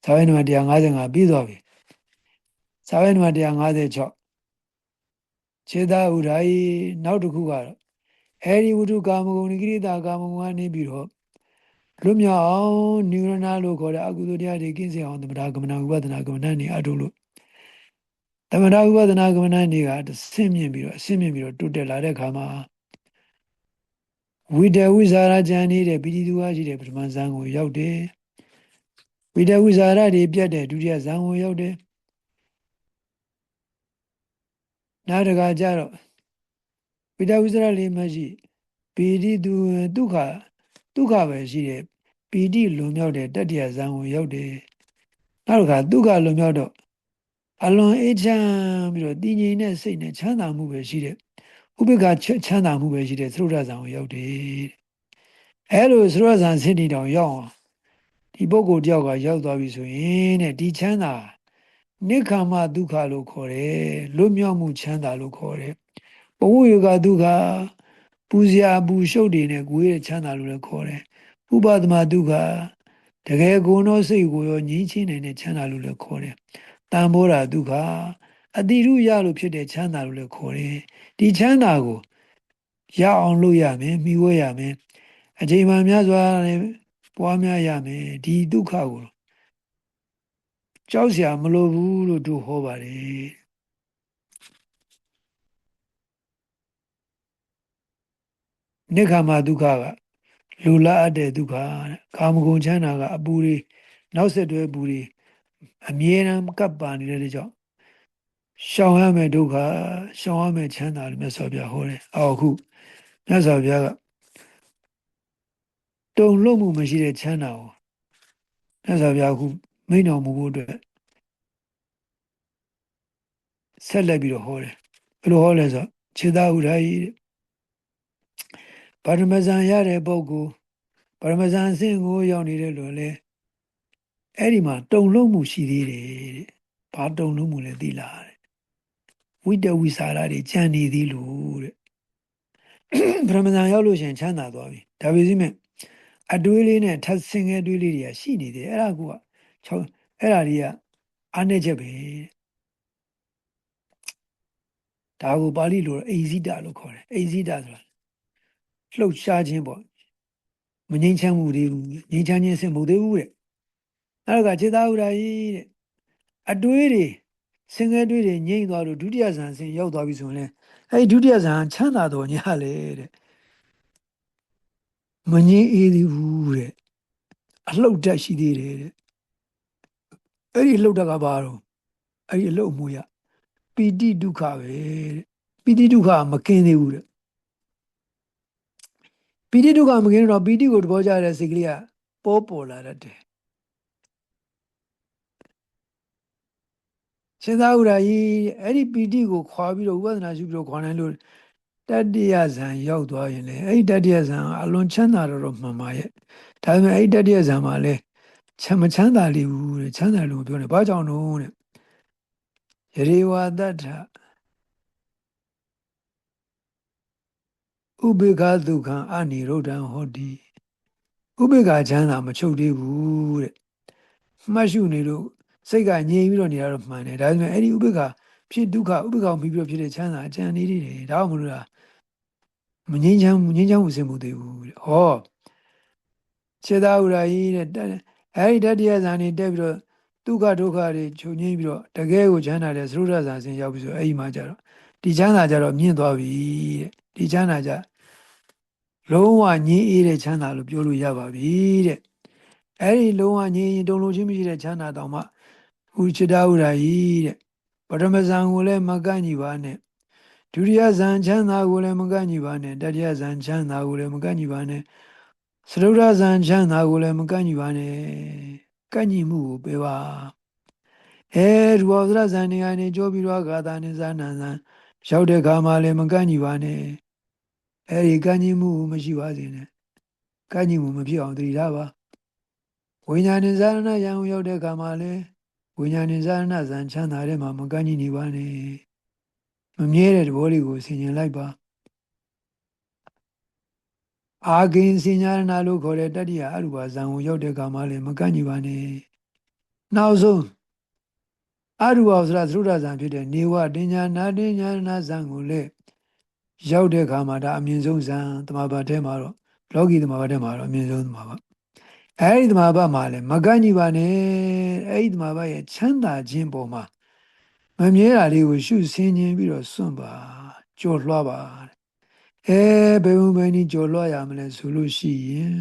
စာဝေနမ155ပြီးသွားပြီစာဝေနမ156ခြေသာဥဒ္ဓဤနောက်တစ်ခုကတော့အဲဒီဝိတုကာမဂုဏ်ကိရိတာကာမဂုဏ်ကနေပြီးတော့လွတ်မြောက်အောင်နိဝရဏလို့ခေါ်တဲ့အကုသိုလ်တရားတွေကင်းစင်အောင်သမထကမ္မနာဥပဒနာကမ္မနာနေအထုလို့သမထဥပဒနာကမ္မနာနေကဆင့်မြင့်ပြီးတော့တိုးတက်လာတဲ့အခါမှာဝိတဝိဇာရကြံနေတဲ့ပိဋိသူဟာရှိတဲ့ပထမဇန်ကိုရောက်တယ်ဝိတဝိဇာရတွေပြတ်တဲ့ဒုတိယဇန်ကိုရောက်တယ်နောက်တကကြတော့ဝိတဝိဇာရလေးမရှိပိဋိသူဒုက္ခပဲရှိတဲ့ပိဋိလွန်မြောက်တဲ့တတ္တယဇန်ကိုရောက်တယ်နောက်တစ်ခါဒုက္ခလွန်မြောက်တော့အလွန်အေးချမ်းပြီးတော့တည်ငြိမ်တဲ့စိတ်နဲ့ချမ်းသာမှုပဲရှိတဲ့ဥပိ္ပခချမ်းသာမှုပဲရှိတဲ့သရုဒ္ဓဇံကိုရောက်တယ်အဲလိုသရုဒ္ဓဇံစိတ္တိတောင်ရောက်အောင်ဒီပုဂ္ဂိုလ်တယောက်ကရောက်သွားပြီဆိုရင်တဲ့ဒီချမ်းသာနိခမ္မဒုက္ခလို့ခေါ်တယ်လွတ်မြောက်မှုချမ်းသာလို့ခေါ်တယ်ဘဝယောဂဒုက္ခပူဇာပူရှုပ်တွေနဲ့ကိုယ်ရဲ့ချမ်းသာလို့လည်းခေါ်တယ်ဥပဒမဒုက္ခတကယ်ကိုယ်တော်စိတ်ကိုရောငြိမ်းချင်းနေတဲ့ချမ်းသာလို့လည်းခေါ်တယ်တန်ဖိုးတာဒုက္ခအတိရုရလို့ဖြစ်တဲ့ချမ်းသာလို့လည်းခေါ်တယ်ဒီချမ်းသာကိုရအောင်လုပ်ရမယ်မိဝဲရမယ်အချိန်မှများစွာလည်းပွားများရမယ်ဒီဒုက္ခကိုကြောက်เสียမလိုဘူးလို့တို့ဟောပါတယ်နိခမဒုက္ခကလူလာအပ်တဲ့ဒုက္ခကာမဂုဏ်ချမ်းသာကအပူတွေနောက်ဆက်တွဲပူတွေအမြဲတမ်းကပ်ပါနေတဲ့ကြောင့်ရှောင်ရမယ်ဒုက္ခရှောင်ရမယ်ချမ်းသာလို့မြတ်စွာဘုရားဟောတယ်အော်အခုမြတ်စွာဘုရားကတုံ့လို့မှုမရှိတဲ့ချမ်းသာကိုမြတ်စွာဘုရားအခုမိန့်တော်မူဖို့အတွက်ဆက်လက်ပြီးတော့ဟောတယ်ဘယ်လိုဟောလဲဆိုတော့ခြေသာဥဒ္ဓဤပါရမဇန်ရတဲ့ပုဂ္ဂိုလ်ပါရမဇန်အဆင့်ကိုရောက်နေတဲ့လူလည်းအဲ့ဒီမှာတုံ့လို့မှုရှိသေးတယ်တဲ့ဘာတုံ့လို့မှုလဲသိလားတဲ့ဝိတဝိစာရတွေကြံနေသေးလို့တဲ့ပရမဇန်ရောက်လို့ရှိရင်ချမ်းသာသွားပြီဒါပေမဲ့အတွေးလေးနဲ့ထပ်ဆင်ငယ်တွေးလေးတွေကရှိနေတယ်အဲ့ဒါကအဲ့ဒါတွေကအားနည်းချက်ပဲဒါကိုပါဠိလိုအိဇိတလို့ခေါ်တယ်အိဇိတဆိုတာလှုပ်ရှားခြင်းပေါ့မငြိမ်းချမ်းမှုသေးဘူးငြိမ်းချမ်းခြင်းအဆင့်မဟုတ်သေးဘူးတဲ့နောက်ကခြေသားဥဒ္ဓကြီးတဲ့အတွေးတွေဆင်ငယ်တွေးတွေငြိမ့်သွားလို့ဒုတိယဇန်အဆင့်ရောက်သွားပြီဆိုရင်လည်းအဲ့ဒီဒုတိယဇန်ချမ်းသာတော်ညာလေတဲ့မငြိမ်းအေးသေးဘူးတဲ့အလှုပ်တက်ရှိသေးတယ်တဲ့အဲ့ဒီအလှုပ်တက်ကဘာတော့အဲ့ဒီအလှုပ်မှုရပီတိဒုက္ခပဲတဲ့ပီတိဒုက္ခမကင်းသေးဘူးတဲ့ပီတိဒုက္ခမကင်းတော့ပီတိကိုတဘောကြတဲ့စိတ်ကလေးကပေါ်လာတတ်တယ်စဉ်းစားဥဒ္ဓကြီးအဲ့ဒီပီတိကိုခွာပြီးတော့ဥပဒနာရှုပြီးတော့ခွာနိုင်လို့ တတ္တိယဇံရောက်သွားရင်လေအဲ့ဒီတတ္တိယဇံအလွန်ချမ်းသာတော့မှန်ပါရဲ့ဒါပေမဲ့အဲ့ဒီတတ္တိယဇံမှာလေမချမ်းသာလိဘူးတဲ့ချမ်းသာလို့ပြောတယ်ဘာကြောင့်လို့တဲ့ရေဝတ္ထဥပေက္ခဒုက္ခံအနိရုဒ္ဓံဟောတိဥပေက္ခချမ်းသာမချုပ်သေးဘူးတဲ့မှတ်ရှုနေလို့စိတ်ကငြိမ်ပြီးတော့နေတာတော့မှန်တယ်ဒါပေမဲ့အဲ့ဒီဥပေက္ခဖြစ်ဒုက္ခဥပေက္ခကိုပြီးပြီးတော့ဖြစ်တဲ့ချမ်းသာအကျဉ်းနေသေးတယ်ဒါမှမဟုတ်လားမငြိမ်းချမ်းမှုစင်မှုသေးဘူးတဲ့ဟောခြေသားဥရာကြီးတဲ့အဲ့ဒီတတ္တိယဇာနေတက်ပြီးတော့ဒုက္ခဒုက္ခတွေချုပ်ငြိမ်းပြီးတော့တကယ်ကိုချမ်းသာတဲ့သရုဒ္ဓဇာဆင်ရောက်ပြီးဆိုအဲ့ဒီမှာကြတော့ဒီချမ်းသာကြတော့မြင့်သွားပြီတဲ့ဒီချမ်းသာကြလုံးဝငြိမ်းအေးတဲ့ချမ်းသာလို့ပြောလို့ရပါပြီတဲ့အဲ့ဒီလုံးဝငြိမ်းရင်တုံလုံးချင်းမရှိတဲ့ချမ်းသာတောင်မှဥချတဥရာကြီးတဲ့ပထမဇန်ကိုလည်းမကန့်ညီပါနဲ့ဒုတိယဇန်ချမ်းသာကိုလည်းမကန့်ညီပါနဲ့တတိယဇန်ချမ်းသာကိုလည်းမကန့်ညီပါနဲ့သရုဒ္ဓဇန်ချမ်းသာကိုလည်းမကန့်ညီပါနဲ့ကန့်ညီမှုကိုပေးပါရူပသရဇန်နေကနေကြောပြီးတော့ဂါသာနေဇာနံဇန်ရောက်တဲ့ခါမှလည်းမကန့်ညီပါနဲ့အဲ့ဒီကန့်ညီမှုမရှိပါစေနဲ့ကန့်ညီမှုမဖြစ်အောင်တည်ထားပါဝိညာဉ်ဇာရဏယံရောက်တဲ့ခါမှလည်းဝိညာဉ်ဇာရဏဇန်ချမ်းသာတဲ့မှာမကန့်ညီနေပါနဲ့မမြဲတဲ့သဘောလေးကိုဆင်ញင်လိုက်ပါအာဂိဉ္စဉ္ညာရဏလို့ခေါ်တဲ့တတ္တိယအရူပဇံကိုရောက်တဲ့ခါမှလည်းမကန့်ညီပါနဲ့နောက်ဆုံးအရူပသရသရုဒ္ဓဇံဖြစ်တဲ့နေဝတင်ညာနာတင်ညာနာဇံကိုလည်းရောက်တဲ့ခါမှာဒါအမြင့်ဆုံးဇံတမဘာထဲမှာတော့လောကီတမဘာထဲမှာတော့အမြင့်ဆုံးတမဘာအဲ့ဒီတမဘာမှာလည်းမကန့်ညီပါနဲ့အဲ့ဒီတမဘာရဲ့ချမ်းသာခြင်းပေါ်မှာမမြဲတာလေးကိုရှုဆင်ခြင်ပြီးတော့စွန့်ပါကြော်လွှားပါဘယ်ဘုံဘယ်နည်းကြော်လွှားရမလဲဆိုလို့ရှိရင်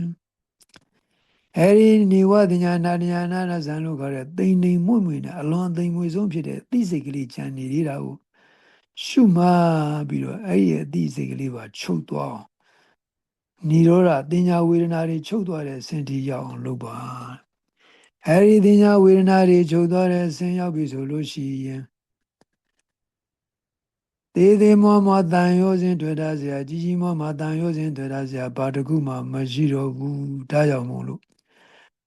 အဲ့ဒီနေဝတညာနာတညာနာဇံလို့ခေါ်တဲ့တိမ်တိမ်မွေ့မွေ့နဲ့အလွန်သိမ်မွေ့ဆုံးဖြစ်တဲ့သိစိတ်ကလေးကြံနေသေးတာကိုရှုမှပြီးတော့အဲ့ဒီအသိစိတ်ကလေးပါချုပ်သွားအောင်နိရောဓတင်ညာဝေဒနာတွေချုပ်သွားတဲ့စင်တီရောက်အောင်လုပ်ပါအဲ့ဒီတင်ညာဝေဒနာတွေချုပ်သွားတဲ့စင်ရောက်ပြီဆိုလို့ရှိရင်သေးသေးမောမောတန်ရောစဉ်တွေ့တာစရာကြီးကြီးမောမောတန်ရောစဉ်တွေ့တာစရာဘာတခုမှမရှိတော့ဘူးဒါကြောင့်မို့လို့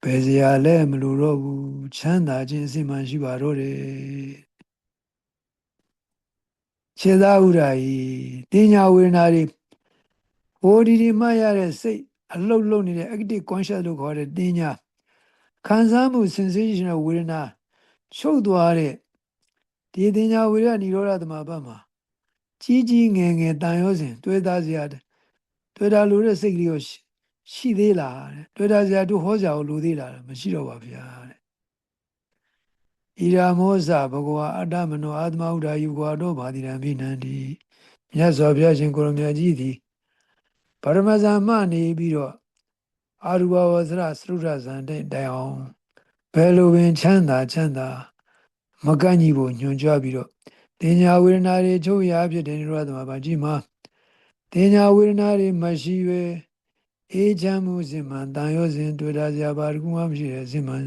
ဘယ်စရာလဲမလိုတော့ဘူးချမ်းသာခြင်းအစစ်မှန်ရှိပါတော့တယ်ခြေသားဥရာဤတင်ညာဝေဒနာတွေဟိုဒီမှတ်ရတဲ့စိတ်အလှုပ်လှုပ်နေတဲ့ active conscious လို့ခေါ်တဲ့တင်ညာခံစားမှု sensation ဝေဒနာချုပ်သွားတဲ့ဒီတင်ညာဝေဒနာនិရောဓသမဘတ်မှာကြီးကြီးငယ်ငယ်တန်ရောစဉ်တွေ့တာစရာတွေ့တာလိုတဲ့စိတ်ကလေးကိုရှိသေးလားတွေ့တာစရာတို့ဟောစရာကိုလိုသေးလားမရှိတော့ပါဗျာတဲ့ဣရာမောဇဘဂဝါအတ္တမနောအာသမဥဒ္ဒါယုဘဝတော့ဘာတိရံဘိနန္တိမြတ်စွာဘုရားရှင်ကိုရမြတ်ကြီးသည်ပရမဇာမနေပြီးတော့အာရူပဝဇ္ဇရသရုဒ္ဓဇံတဲ့တိုင်အောင်ဘယ်လိုပင်ချမ်းသာမကန့်ညီဖို့ညွှန်ကြားပြီးတော့တင်ညာဝေဒနာတွေချုပ်ရဖြစ်တဲ့နိရောဓသမဘာကြီးမှာတင်ညာဝေဒနာတွေမရှိပဲအေးချမ်းမှုစင်မှန်တန်ရောစဉ်တွေ့တာစရာဘာတခုမှမရှိတဲ့စင်မှန်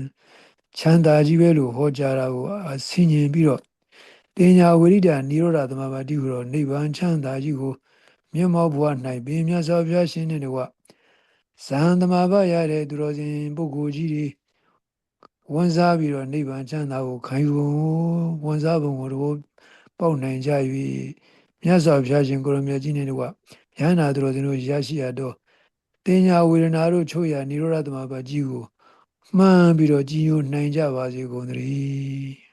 ချမ်းသာကြီးပဲလို့ဟောကြားတာကိုဆင်ញင်ပြီးတော့တင်ညာဝိရိဒနိရောဓသမဘာတိဟူသောနိဗ္ဗာန်ချမ်းသာကြီးကိုမျက်မှောက်ဘဝ၌ပင်မြတ်စွာဘုရားရှင်နှင့်တကွဇံသမဘာရတဲ့သူတော်စင်ပုဂ္ဂိုလ်ကြီးတွေဝန်စားပြီးတော့နိဗ္ဗာန်ချမ်းသာကိုခံယူဝန်စားပုံကိုတော့ပေါက်နိုင်ကြ၍မြတ်စွာဘုရားရှင်ကိုရမြတ်ကြီးနှင့်တကွယန္တာသူတော်စင်တို့ရရှိရသောတင်ညာဝေဒနာတို့ချုပ်ရနိရောဓသမဘာကြီးကိုမှန်ပြီးတော့ကြည်ညိုနိုင်ကြပါစေကုန်သတည်း